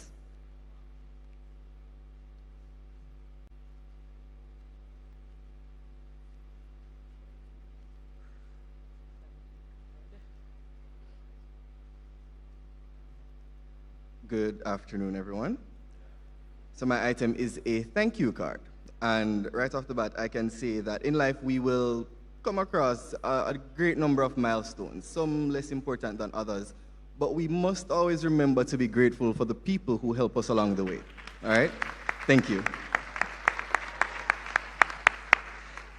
Good afternoon, everyone. So my item is a thank you card. And right off the bat, I can say that in life we will come across a great number of milestones, some less important than others, but we must always remember to be grateful for the people who help us along the way. All right? Thank you.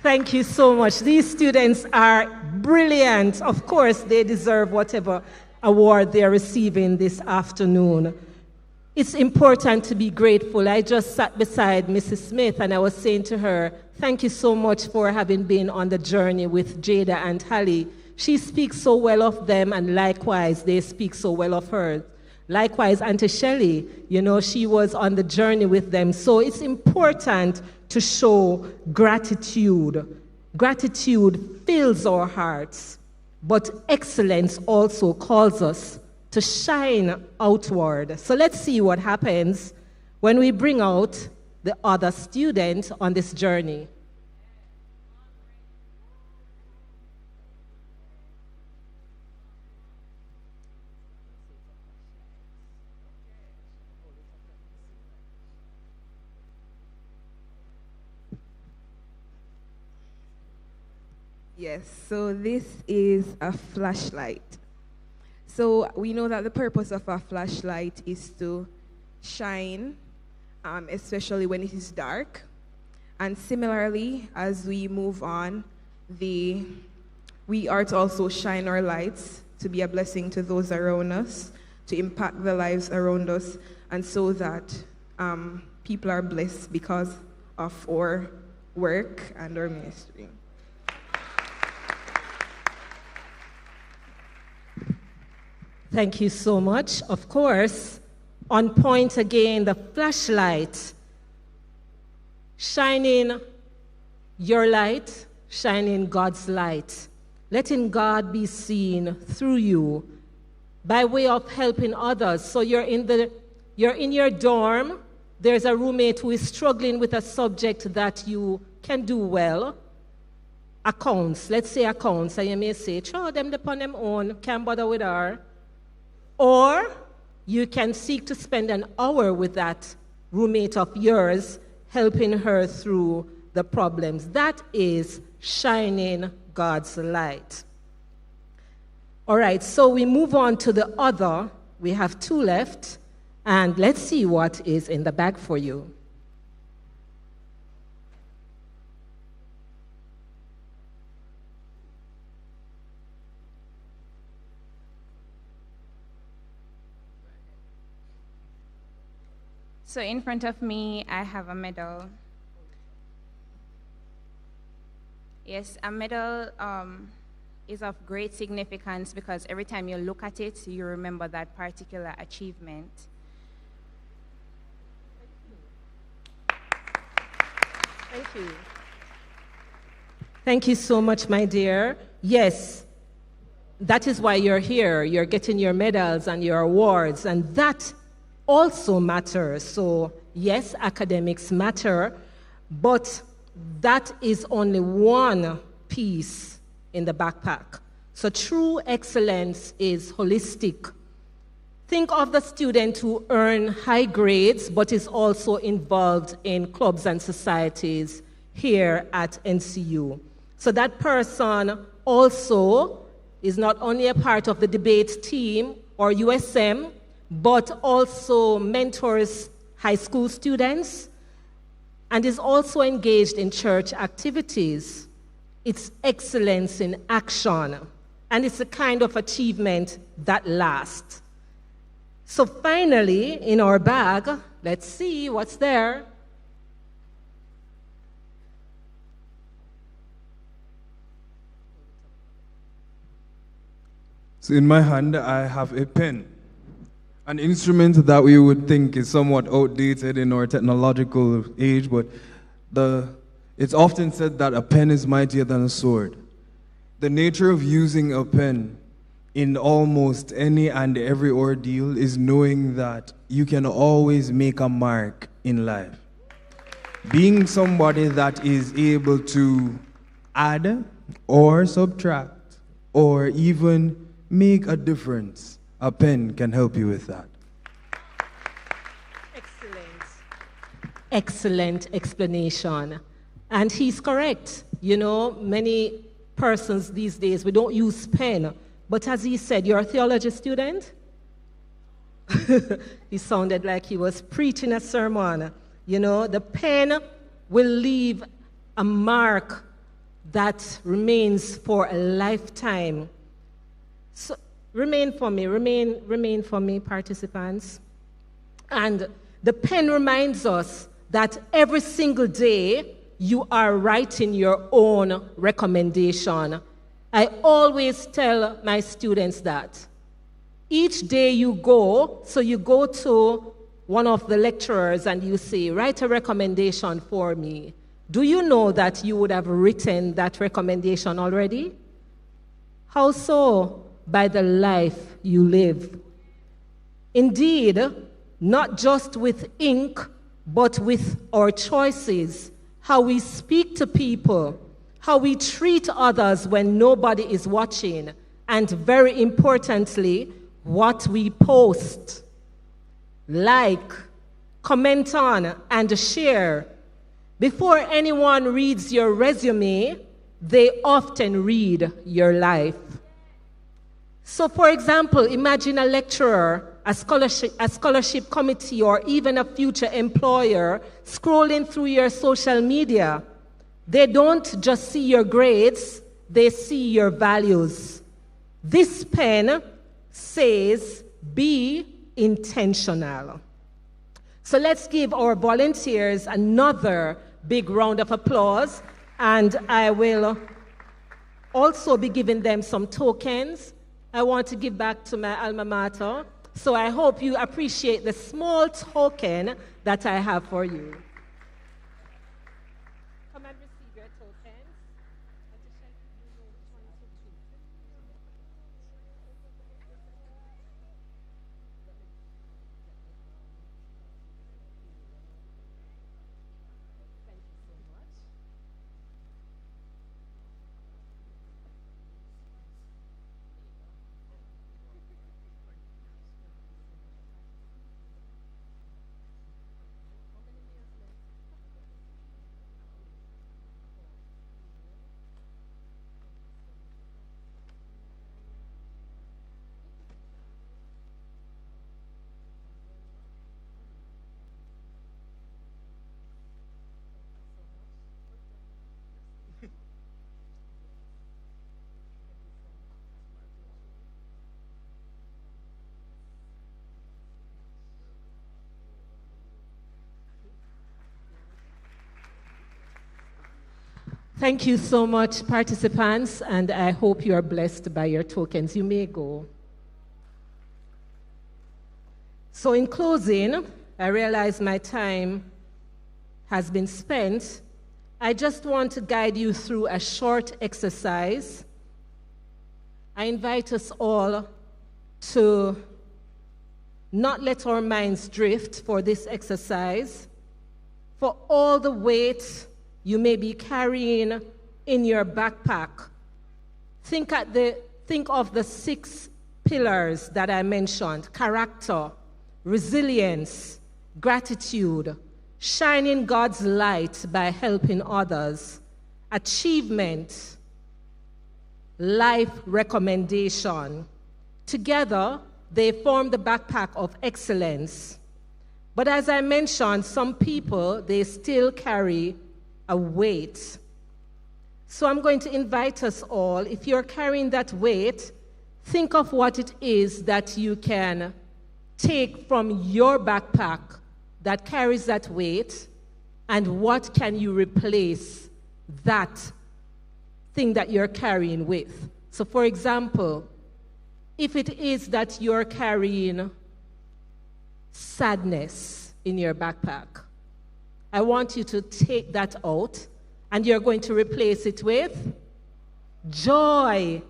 Thank you so much. These students are brilliant. Of course, they deserve whatever award they're receiving this afternoon. It's important to be grateful. I just sat beside Mrs. Smith and I was saying to her, thank you so much for having been on the journey with Jada and Hallie. She speaks so well of them and likewise they speak so well of her. Likewise, Auntie Shelley, she was on the journey with them. So it's important to show gratitude. Gratitude fills our hearts. But excellence also calls us to shine outward. So let's see what happens when we bring out the other student on this journey. Yes, so this is a flashlight. So we know that the purpose of a flashlight is to shine, especially when it is dark. And similarly, as we move on, we are to also shine our lights to be a blessing to those around us, to impact the lives around us, and so that people are blessed because of our work and our ministry. Thank you so much. Of course, on point again, the flashlight, shining your light, shining God's light, letting God be seen through you by way of helping others. So you're in your dorm, there's a roommate who is struggling with a subject that you can do well. Accounts, let's say accounts, and you may say, throw them upon them own, can't bother with her. Or you can seek to spend an hour with that roommate of yours, helping her through the problems. That is shining God's light. All right, so we move on to the other. We have 2 left, and let's see what is in the bag for you. So in front of me, I have a medal. Yes, a medal is of great significance because every time you look at it, you remember that particular achievement. Thank you. Thank you so much, my dear. Yes, that is why you're here. You're getting your medals and your awards, and that also matters. So, yes, academics matter, but that is only one piece in the backpack. So true excellence is holistic. Think of the student who earn high grades but is also involved in clubs and societies here at NCU. So that person also is not only a part of the debate team or USM, but also mentors high school students and is also engaged in church activities. It's excellence in action, and it's a kind of achievement that lasts. So finally, in our bag, let's see what's there. So in my hand, I have a pen, an instrument that we would think is somewhat outdated in our technological age, but it's often said that a pen is mightier than a sword. The nature of using a pen in almost any and every ordeal is knowing that you can always make a mark in life. Being somebody that is able to add or subtract or even make a difference, a pen can help you with that. Excellent explanation. And he's correct. You know, many persons these days, we don't use pen. But as he said, you're a theology student? He sounded like he was preaching a sermon. You know, the pen will leave a mark that remains for a lifetime. So remain for me, participants. And the pen reminds us that every single day you are writing your own recommendation. I always tell my students that. Each day you go to one of the lecturers and you say, write a recommendation for me. Do you know that you would have written that recommendation already? How so? By the life you live. Indeed, not just with ink, but with our choices, how we speak to people, how we treat others when nobody is watching, and very importantly, what we post. Like, comment on, and share. Before anyone reads your resume, they often read your life. So, for example, imagine a lecturer, a scholarship committee, or even a future employer scrolling through your social media. They don't just see your grades, they see your values. This pen says, be intentional. So let's give our volunteers another big round of applause, and I will also be giving them some tokens. I want to give back to my alma mater, so I hope you appreciate the small token that I have for you. Come and receive your tokens. Thank you so much, participants, and I hope you are blessed by your tokens. You may go. So in closing, I realize my time has been spent. I just want to guide you through a short exercise. I invite us all to not let our minds drift for this exercise. For all the weight you may be carrying in your backpack, think of the 6 pillars that I mentioned: character, resilience, gratitude, shining God's light by helping others, achievement, life recommendation. Together, they form the backpack of excellence. But as I mentioned, some people, they still carry a weight. So I'm going to invite us all, if you're carrying that weight, think of what it is that you can take from your backpack that carries that weight, and what can you replace that thing that you're carrying with. So for example, if it is that you're carrying sadness in your backpack, I want you to take that out, and you're going to replace it with joy.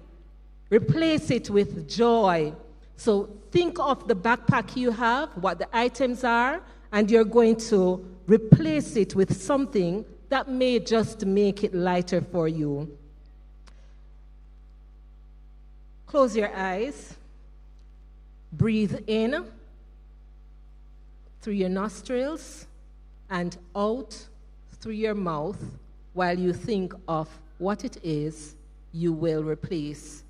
Replace it with joy. So think of the backpack you have, what the items are, and you're going to replace it with something that may just make it lighter for you. Close your eyes. Breathe in through your nostrils and out through your mouth while you think of what it is you will replace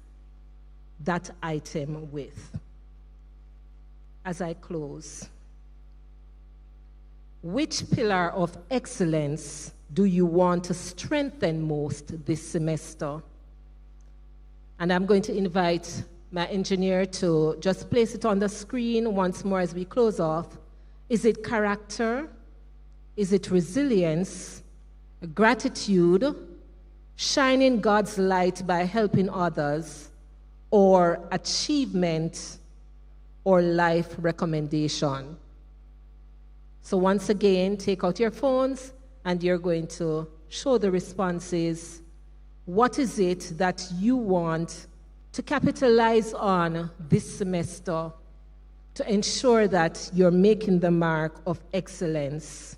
that item with. As I close, which pillar of excellence do you want to strengthen most this semester? And I'm going to invite my engineer to just place it on the screen once more as we close off. Is it character? Is it resilience? Gratitude? Shining God's light by helping others? Or achievement? Or life recommendation? So once again, take out your phones and you're going to show the responses. What is it that you want to capitalize on this semester to ensure that you're making the mark of excellence?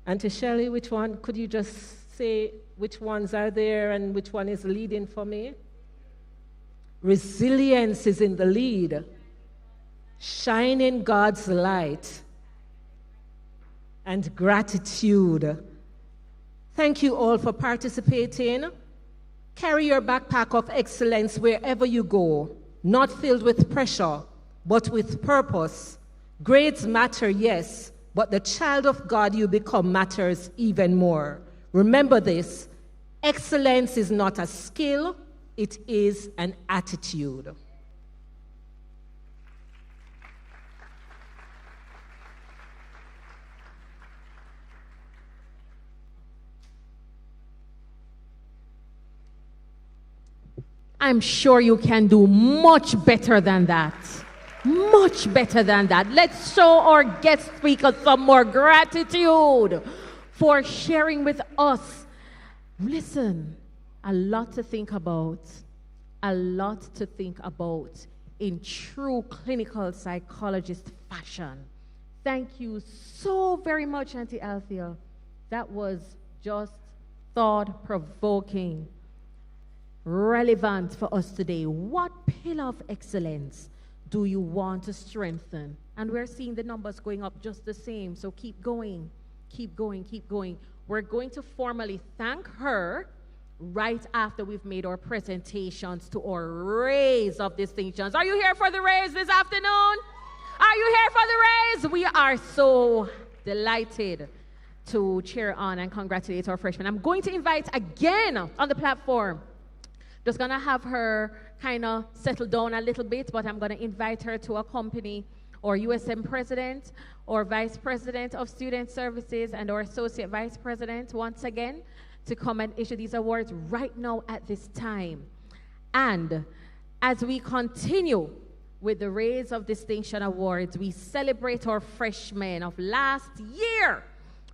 Auntie Shelley, which one? Could you just say which ones are there and which one is leading for me? Resilience is in the lead. Shining God's light. And gratitude. Thank you all for participating. Carry your backpack of excellence wherever you go, not filled with pressure, but with purpose. Grades matter, yes, but the child of God you become matters even more. Remember this, excellence is not a skill, it is an attitude. I'm sure you can do much better than that. Much better than that. Let's show our guest speaker some more gratitude for sharing with us. Listen, a lot to think about. A lot to think about in true clinical psychologist fashion. Thank you so very much, Auntie Althea. That was just thought-provoking. Relevant for us today. What pillar of excellence do you want to strengthen? And we're seeing the numbers going up just the same, so keep going, keep going, keep going. We're going to formally thank her right after we've made our presentations to our raise of distinctions. Are you here for the raise this afternoon? Are you here for the raise? We are so delighted to cheer on and congratulate our freshmen. I'm going to invite again on the platform. Just going to have her kind of settle down a little bit, but I'm going to invite her to accompany or USM President or Vice President of Student Services and or Associate Vice President once again to come and issue these awards right now at this time. And as we continue with the Rays of Distinction Awards, we celebrate our freshmen of last year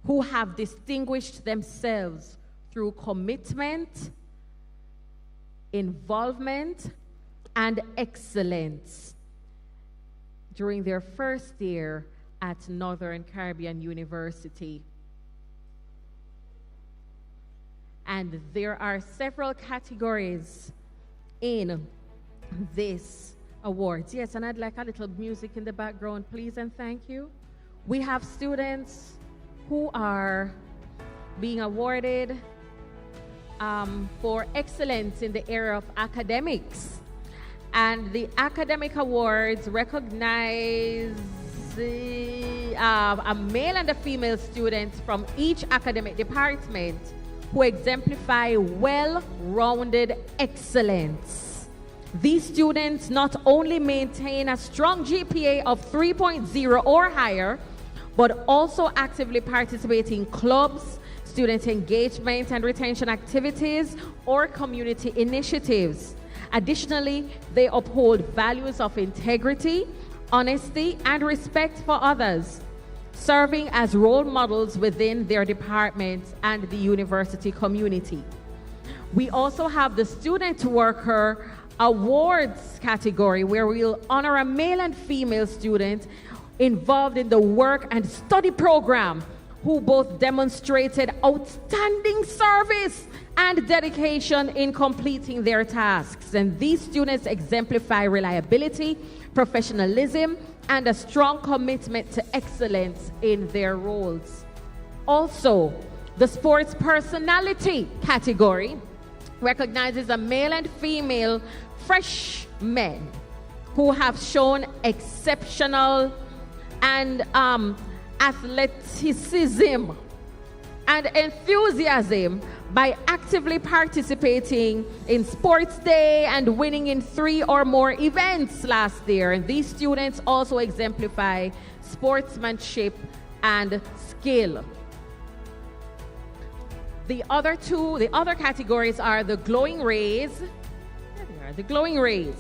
who have distinguished themselves through commitment, involvement, and excellence during their first year at Northern Caribbean University. And there are several categories in this awards. Yes, and I'd like a little music in the background, please, and thank you. We have students who are being awarded for excellence in the area of academics. And the academic awards recognize a male and a female student from each academic department who exemplify well-rounded excellence. These students not only maintain a strong GPA of 3.0 or higher, but also actively participate in clubs, student engagement and retention activities, or community initiatives. Additionally, they uphold values of integrity, honesty, and respect for others, serving as role models within their departments and the university community. We also have the Student Worker Awards category, where we'll honor a male and female student involved in the work and study program who both demonstrated outstanding service and dedication in completing their tasks. And these students exemplify reliability, professionalism, and a strong commitment to excellence in their roles. Also, the Sports Personality category recognizes a male and female freshmen who have shown exceptional and athleticism and enthusiasm by actively participating in Sports Day and winning in 3 or more events last year. And these students also exemplify sportsmanship and skill. The other categories are the Glowing Rays. There they are, the Glowing Rays.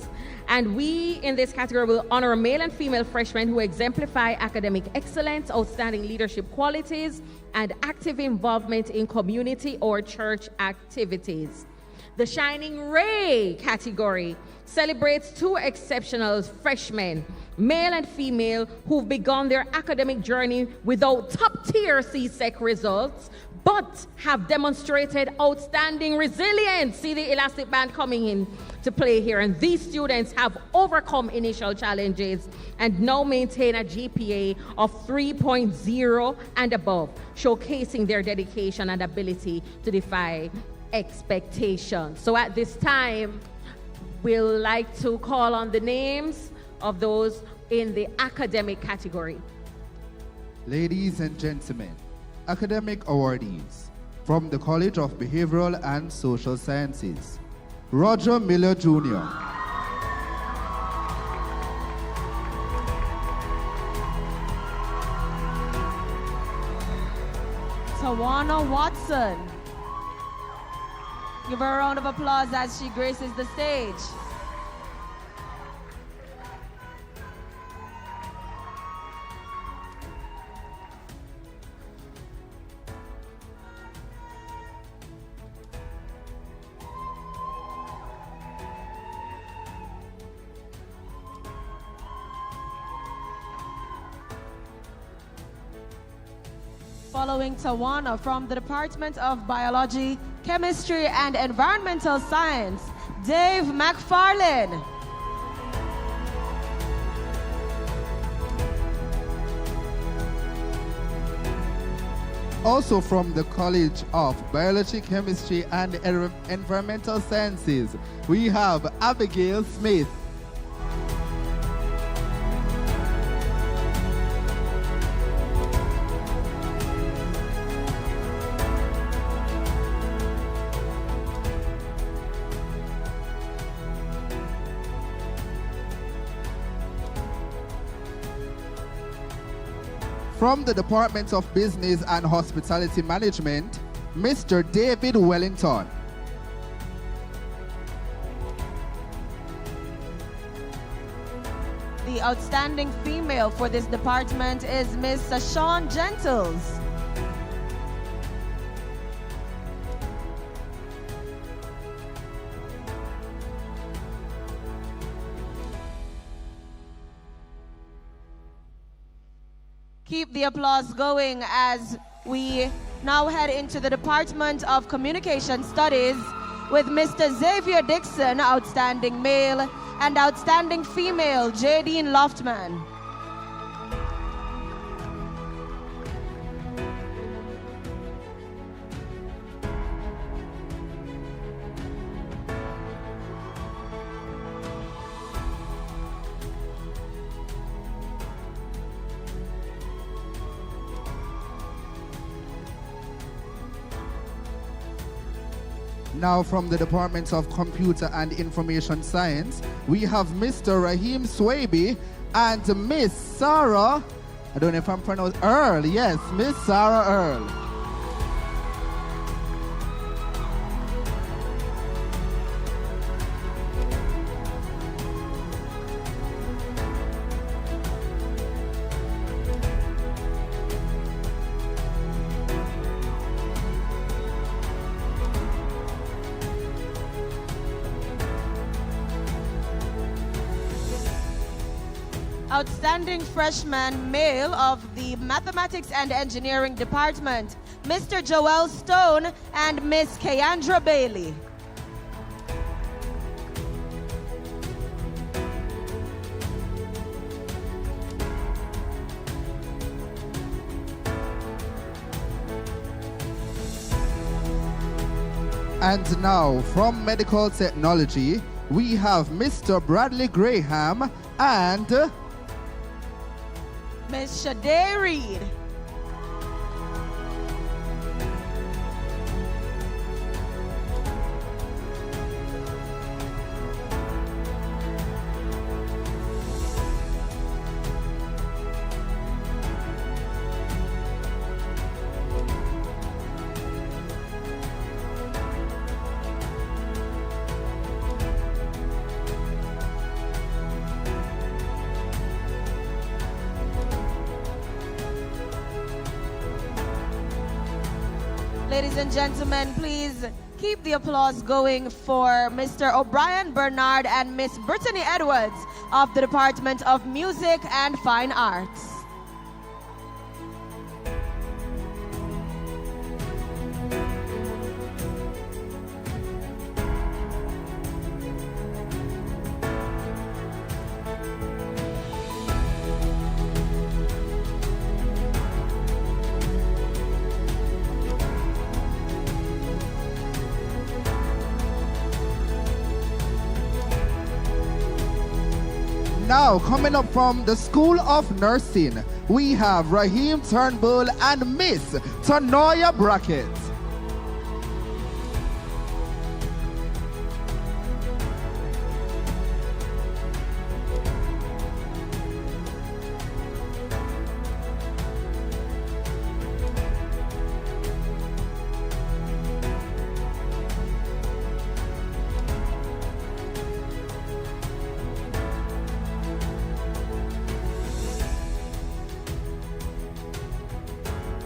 And we, in this category, will honor male and female freshmen who exemplify academic excellence, outstanding leadership qualities, and active involvement in community or church activities. The Shining Ray category celebrates 2 exceptional freshmen, male and female, who've begun their academic journey without top-tier CSEC results, but have demonstrated outstanding resilience. See the elastic band coming in to play here. And these students have overcome initial challenges and now maintain a GPA of 3.0 and above, showcasing their dedication and ability to defy expectations. So at this time, we'll like to call on the names of those in the academic category. Ladies and gentlemen, academic awardees from the College of Behavioral and Social Sciences, Roger Miller Jr. Tawana Watson. Give her a round of applause as she graces the stage. Following Tawana from the Department of Biology, Chemistry, and Environmental Science, Dave McFarlane. Also from the College of Biology, Chemistry, and Environmental Sciences, we have Abigail Smith. From the Department of Business and Hospitality Management, Mr. David Wellington. The outstanding female for this department is Miss Sashawn Gentles. Keep the applause going as we now head into the Department of Communication Studies with Mr. Xavier Dixon, outstanding male, and outstanding female, Jadine Loftman. Now from the Department of Computer and Information Science, we have Mr. Raheem Swaby and Miss Sarah, I don't know if I'm pronouncing Earl, yes, Miss Sarah Earl. Outstanding freshman male of the Mathematics and Engineering Department, Mr. Joel Stone and Miss Keandra Bailey. And now from Medical Technology, we have Mr. Bradley Graham and Miss Shade Reed. Ladies and gentlemen, please keep the applause going for Mr. O'Brien Bernard and Miss Brittany Edwards of the Department of Music and Fine Arts. now coming up from the School of Nursing, we have Raheem Turnbull and Miss Tanoya Brackett.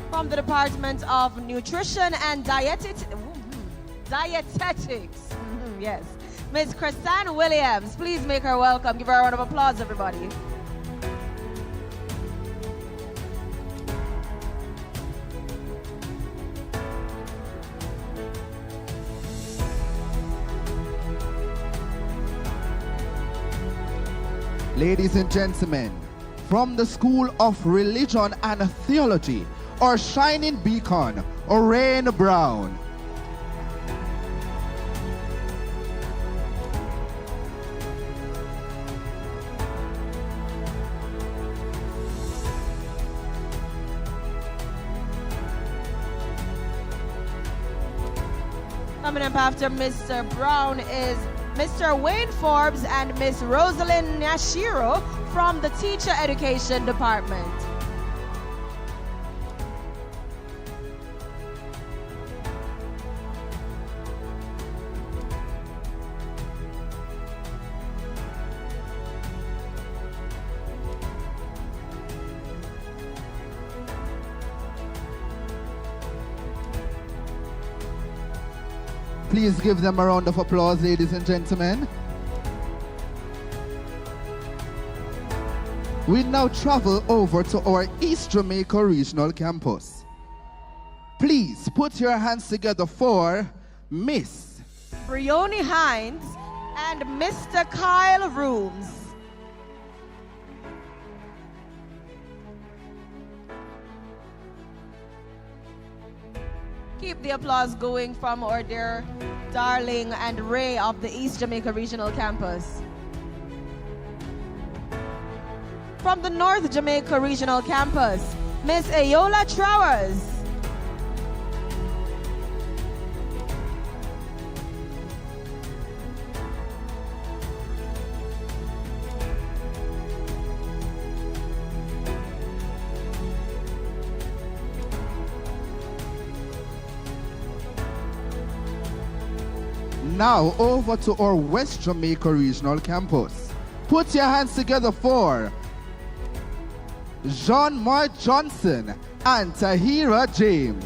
From the Department of Nutrition and Dietetics, yes, Ms. Chrisanne Williams. Please make her welcome. Give her a round of applause, everybody. Ladies and gentlemen, from the School of Religion and Theology, our shining beacon, Orain Brown. Coming up after Mr. Brown is Mr. Wayne Forbes and Miss Rosalind Nashiro from the Teacher Education Department. Please give them a round of applause, ladies and gentlemen. We now travel over to our East Jamaica Regional Campus. Please put your hands together for Miss Brioni Hines and Mr. Kyle Rooms. Keep the applause going from our dear darling and Ray of the East Jamaica Regional Campus. From the North Jamaica Regional Campus, Miss Ayola Trowers. Now over to our West Jamaica Regional Campus. Put your hands together for Jean-Marc Johnson and Tahira James.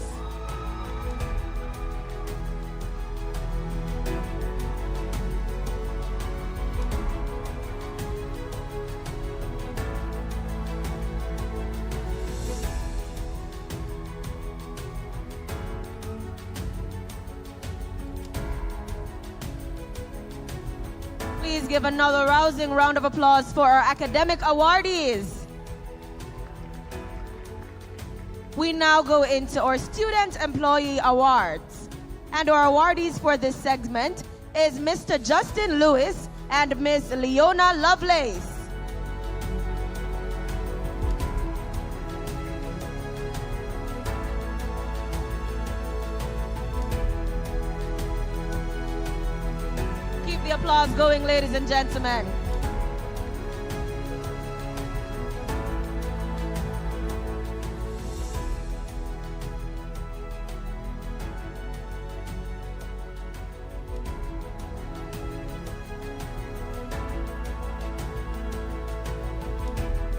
Please give another rousing round of applause for our academic awardees. We now go into our Student Employee Awards. And our awardees for this segment is Mr. Justin Lewis and Miss Leona Lovelace. Keep the applause going, ladies and gentlemen.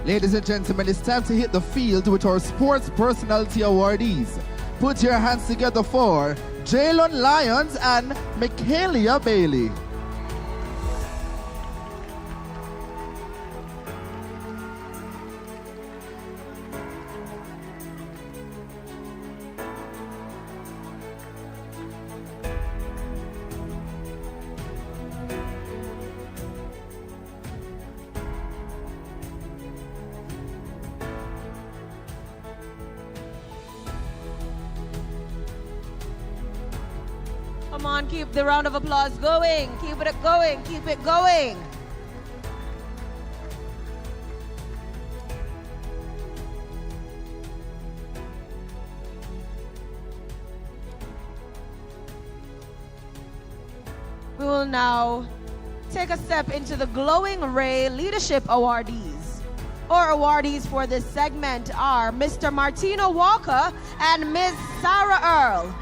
Ladies and gentlemen, it's time to hit the field with our Sports Personality Awardees. Put your hands together for Jalen Lyons and Michaelia Bailey. Come on, keep the round of applause going. Keep it going. Keep it going. We will now take a step into the Glowing Ray Leadership Awardees. Our awardees for this segment are Mr. Martino Walker and Ms. Sarah Earl.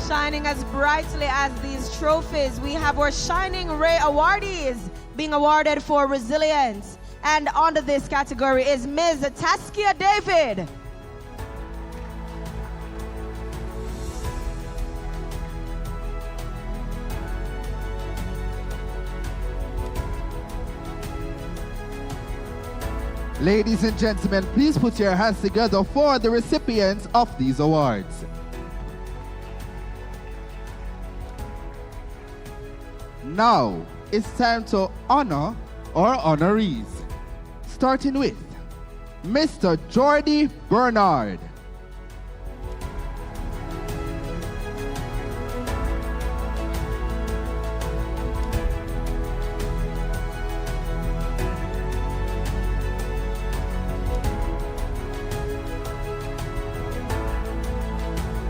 Shining as brightly as these trophies, we have our Shining Ray awardees being awarded for resilience. And under this category is Ms. Taskia David. Ladies and gentlemen, please put your hands together for the recipients of these awards. Now, it's time to honor our honorees, starting with Mr. Jordy Bernard.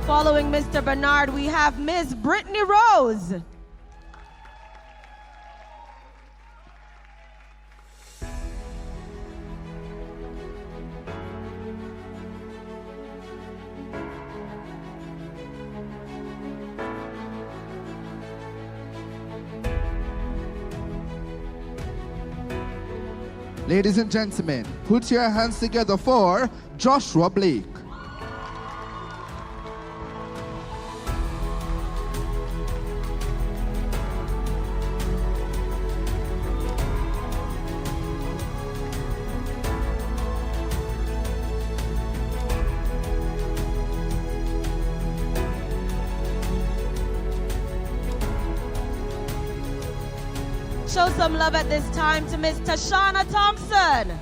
Following Mr. Bernard, we have Ms. Brittany Rose. Ladies and gentlemen, put your hands together for Joshua Blake. Show some love at this time to Miss Tashana Thompson.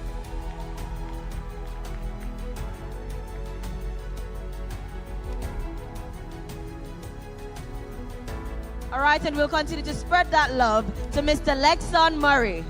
All right, and we'll continue to spread that love to Mr. Lexon Murray.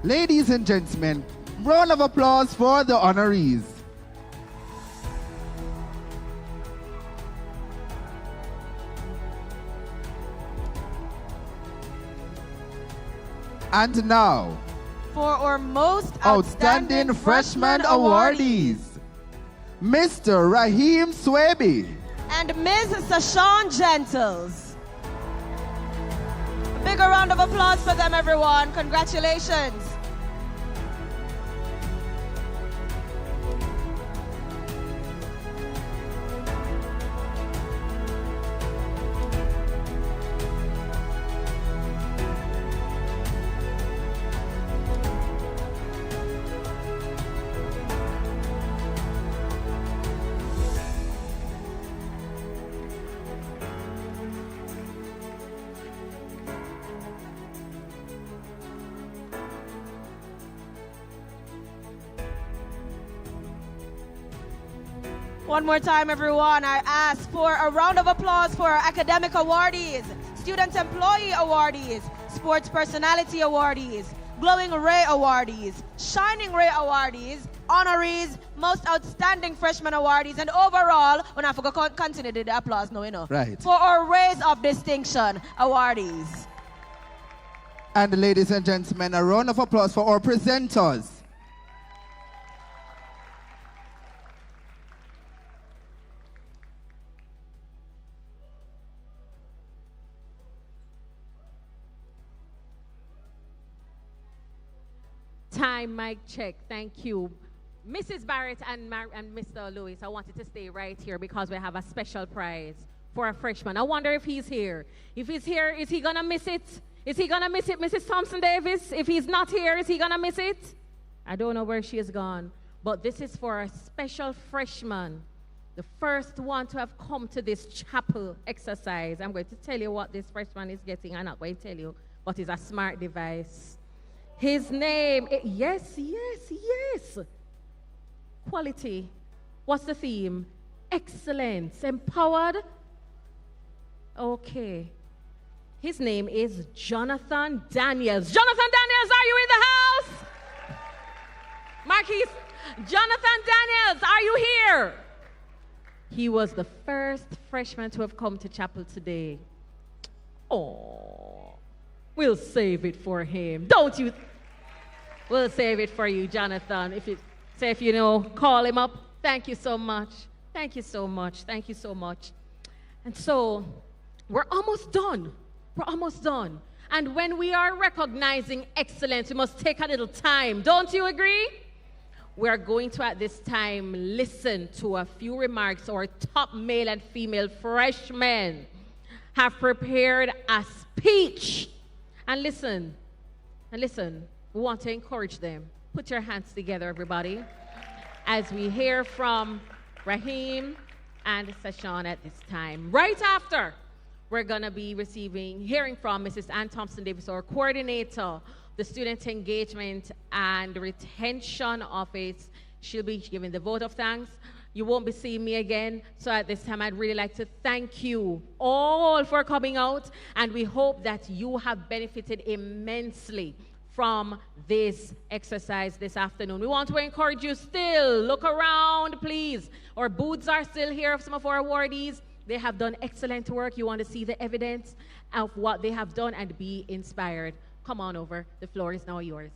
Ladies and gentlemen, round of applause for the honorees. And now, for our most outstanding freshman awardees, Mr. Raheem Swaby and Ms. Sashawn Gentles. A bigger round of applause for them, everyone. Congratulations. One more time, everyone, I ask for a round of applause for our academic awardees, student employee awardees, sports personality awardees, glowing ray awardees, shining ray awardees, honorees, most outstanding freshman awardees, and overall, when I forgot to continue the applause, no, you know. Right. For our rays of distinction awardees. And ladies and gentlemen, a round of applause for our presenters. Time, mic check. Thank you. Mrs. Barrett and Mr. Lewis, I wanted to stay right here because we have a special prize for a freshman. I wonder if he's here. If he's here, is he going to miss it? Is he going to miss it, Mrs. Thompson Davis? If he's not here, is he going to miss it? I don't know where she is gone. But this is for a special freshman, the first one to have come to this chapel exercise. I'm going to tell you what this freshman is getting. I'm not going to tell you, but it's a smart device. His name, yes. Quality. What's the theme? Excellence. Empowered. Okay. His name is Jonathan Daniels. Jonathan Daniels, are you in the house? Marquise, Jonathan Daniels, are you here? He was the first freshman to have come to chapel today. Oh, we'll save it for him. Don't you? We'll save it for you, Jonathan. If you know, call him up. Thank you so much. Thank you so much. Thank you so much. And so, we're almost done. We're almost done. And when we are recognizing excellence, we must take a little time. Don't you agree? We're going to, at this time, listen to a few remarks our top male and female freshmen have prepared a speech. And listen, we want to encourage them. Put your hands together, everybody, as we hear from Raheem and Sashawn at this time. Right after, we're going to be hearing from Mrs. Ann Thompson-Davis, our coordinator, the Student Engagement and Retention Office. She'll be giving the vote of thanks. You won't be seeing me again. So at this time, I'd really like to thank you all for coming out. And we hope that you have benefited immensely from this exercise this afternoon. We want to encourage you still. Look around, please. Our booths are still here of some of our awardees. They have done excellent work. You want to see the evidence of what they have done and be inspired. Come on over. The floor is now yours.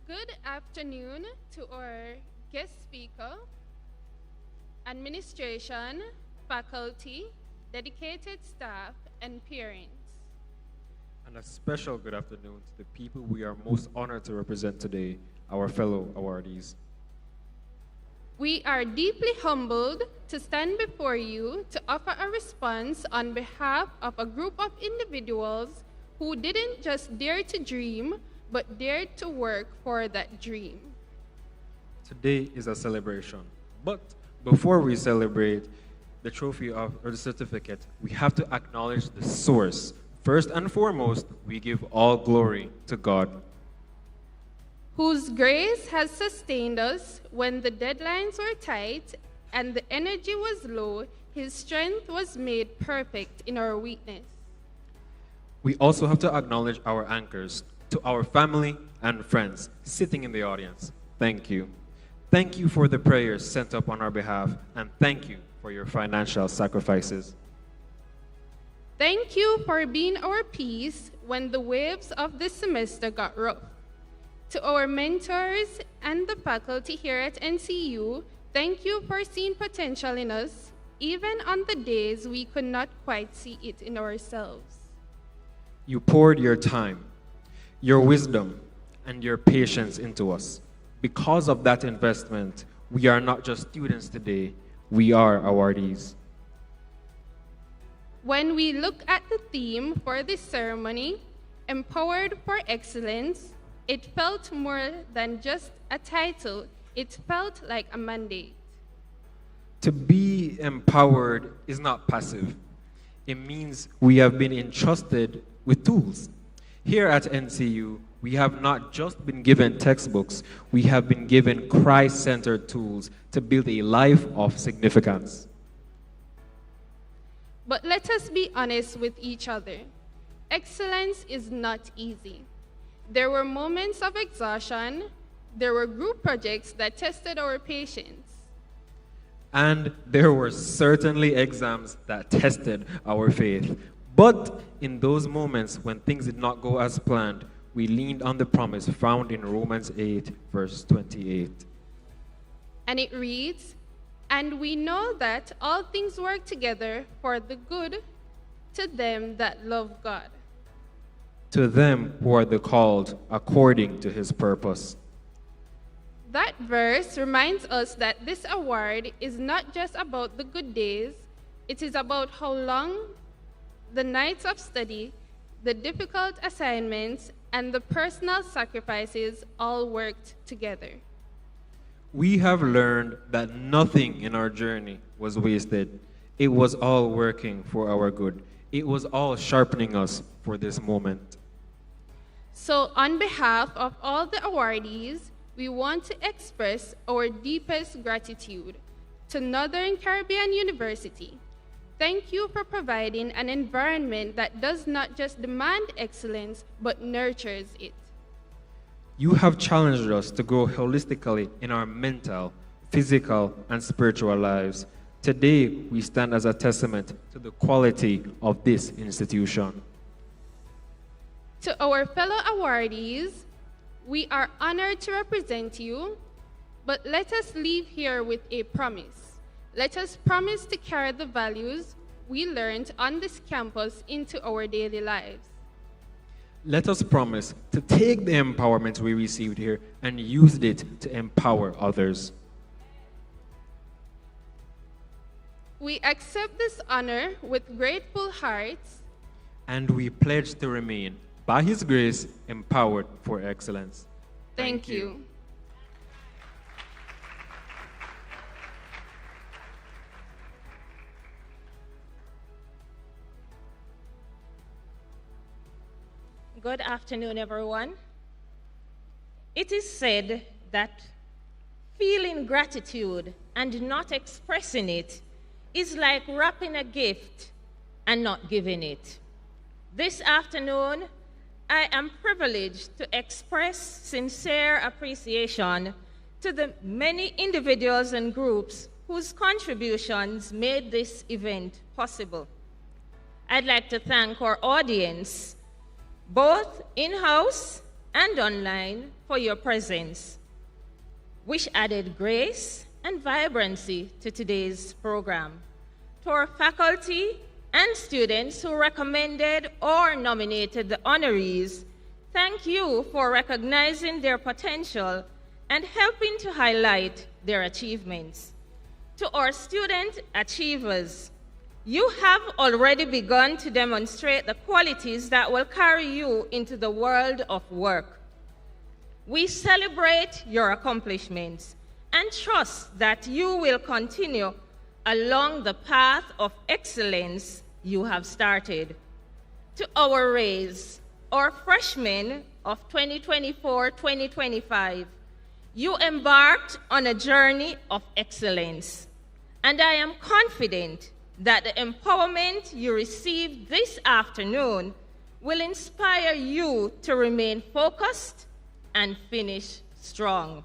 Good afternoon to our guest speaker, administration, faculty, dedicated staff, and parents. And a special good afternoon to the people we are most honored to represent today, our fellow awardees. We are deeply humbled to stand before you to offer a response on behalf of a group of individuals who didn't just dare to dream, but dared to work for that dream. Today is a celebration, but before we celebrate the trophy or the certificate, we have to acknowledge the source. First and foremost, we give all glory to God, whose grace has sustained us when the deadlines were tight and the energy was low. His strength was made perfect in our weakness. We also have to acknowledge our anchors, to our family and friends sitting in the audience. Thank you. Thank you for the prayers sent up on our behalf, and thank you for your financial sacrifices. Thank you for being our peace when the waves of this semester got rough. To our mentors and the faculty here at NCU, thank you for seeing potential in us, even on the days we could not quite see it in ourselves. You poured your time, your wisdom, and your patience into us. Because of that investment, we are not just students today, we are awardees. When we look at the theme for this ceremony, Empowered for Excellence, it felt more than just a title, it felt like a mandate. To be empowered is not passive. It means we have been entrusted with tools. Here at NCU, we have not just been given textbooks, we have been given Christ-centered tools to build a life of significance. But let us be honest with each other. Excellence is not easy. There were moments of exhaustion. There were group projects that tested our patience. And there were certainly exams that tested our faith. But in those moments when things did not go as planned, we leaned on the promise found in Romans 8, verse 28. And it reads, "And we know that all things work together for the good to them that love God." To them who are the called according to his purpose. That verse reminds us that this award is not just about the good days, it is about how long the nights of study, the difficult assignments, and the personal sacrifices all worked together. We have learned that nothing in our journey was wasted. It was all working for our good. It was all sharpening us for this moment. So on behalf of all the awardees, we want to express our deepest gratitude to Northern Caribbean University. Thank you for providing an environment that does not just demand excellence, but nurtures it. You have challenged us to grow holistically in our mental, physical, and spiritual lives. Today, we stand as a testament to the quality of this institution. To our fellow awardees, we are honored to represent you, but let us leave here with a promise. Let us promise to carry the values we learned on this campus into our daily lives. Let us promise to take the empowerment we received here and use it to empower others. We accept this honor with grateful hearts. And we pledge to remain, by His grace, empowered for excellence. Thank you. Good afternoon, everyone. It is said that feeling gratitude and not expressing it is like wrapping a gift and not giving it. This afternoon, I am privileged to express sincere appreciation to the many individuals and groups whose contributions made this event possible. I'd like to thank our audience, both in-house and online, for your presence, which added grace and vibrancy to today's program. To our faculty and students who recommended or nominated the honorees, thank you for recognizing their potential and helping to highlight their achievements. To our student achievers, you have already begun to demonstrate the qualities that will carry you into the world of work. We celebrate your accomplishments and trust that you will continue along the path of excellence you have started. To our raise, our freshmen of 2024-2025, you embarked on a journey of excellence, and I am confident that the empowerment you received this afternoon will inspire you to remain focused and finish strong.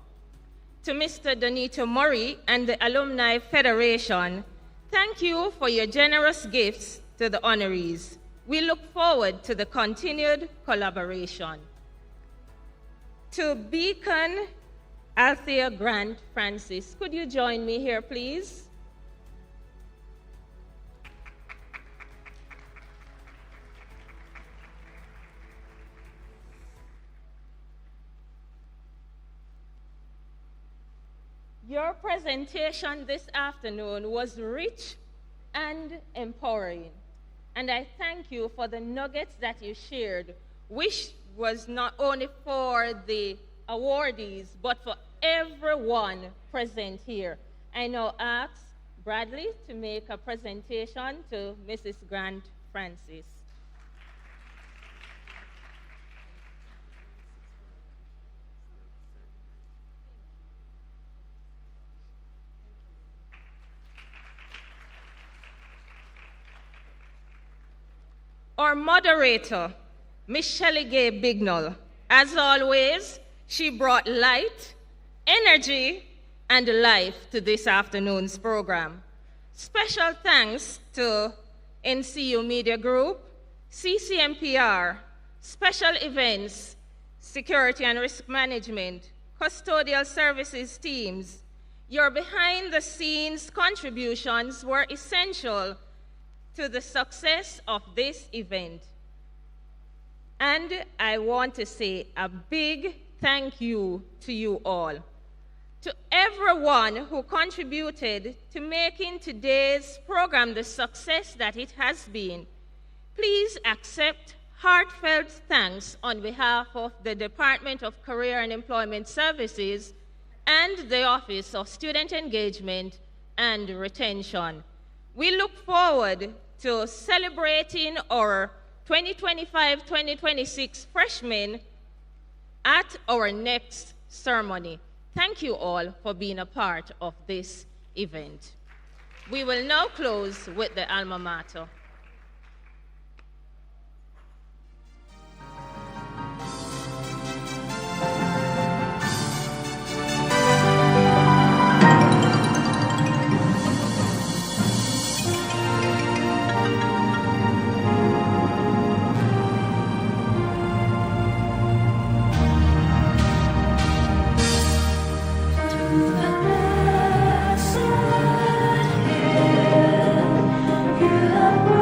To Mr. Donito Murray and the Alumni Federation, thank you for your generous gifts to the honorees. We look forward to the continued collaboration. To Beacon ALTHEA Grant Francis, could you join me here, please? Your presentation this afternoon was rich and empowering, and I thank you for the nuggets that you shared, which was not only for the awardees, but for everyone present here. I now ask Bradley to make a presentation to Mrs. Grant Francis. Our moderator, Miss Shelley Gay Bignall, as always, she brought light, energy, and life to this afternoon's program. Special thanks to NCU Media Group, CCMPR, Special Events, Security and Risk Management, Custodial Services teams. Your behind-the-scenes contributions were essential to the success of this event. And I want to say a big thank you to you all. To everyone who contributed to making today's program the success that it has been, please accept heartfelt thanks on behalf of the Department of Career and Employment Services and the Office of Student Engagement and Retention. We look forward to celebrating our 2025-2026 freshmen at our next ceremony. Thank you all for being a part of this event. We will now close with the alma mater. You have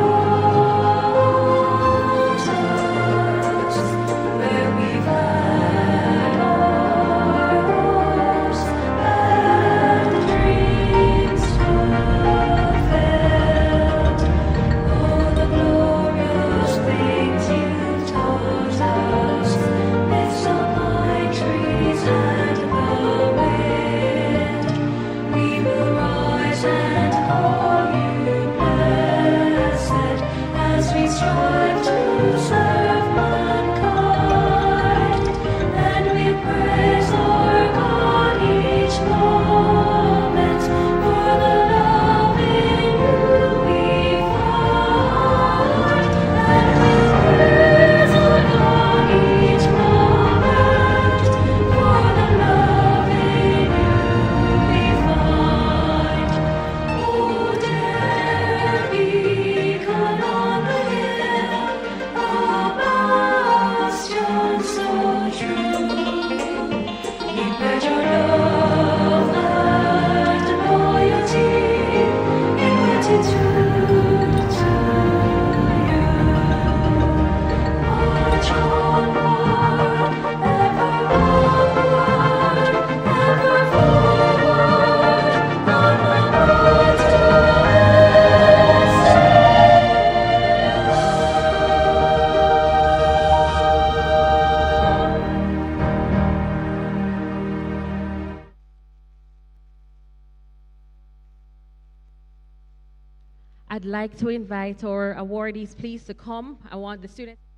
I'd like to invite our awardees, please, to come. I want the students.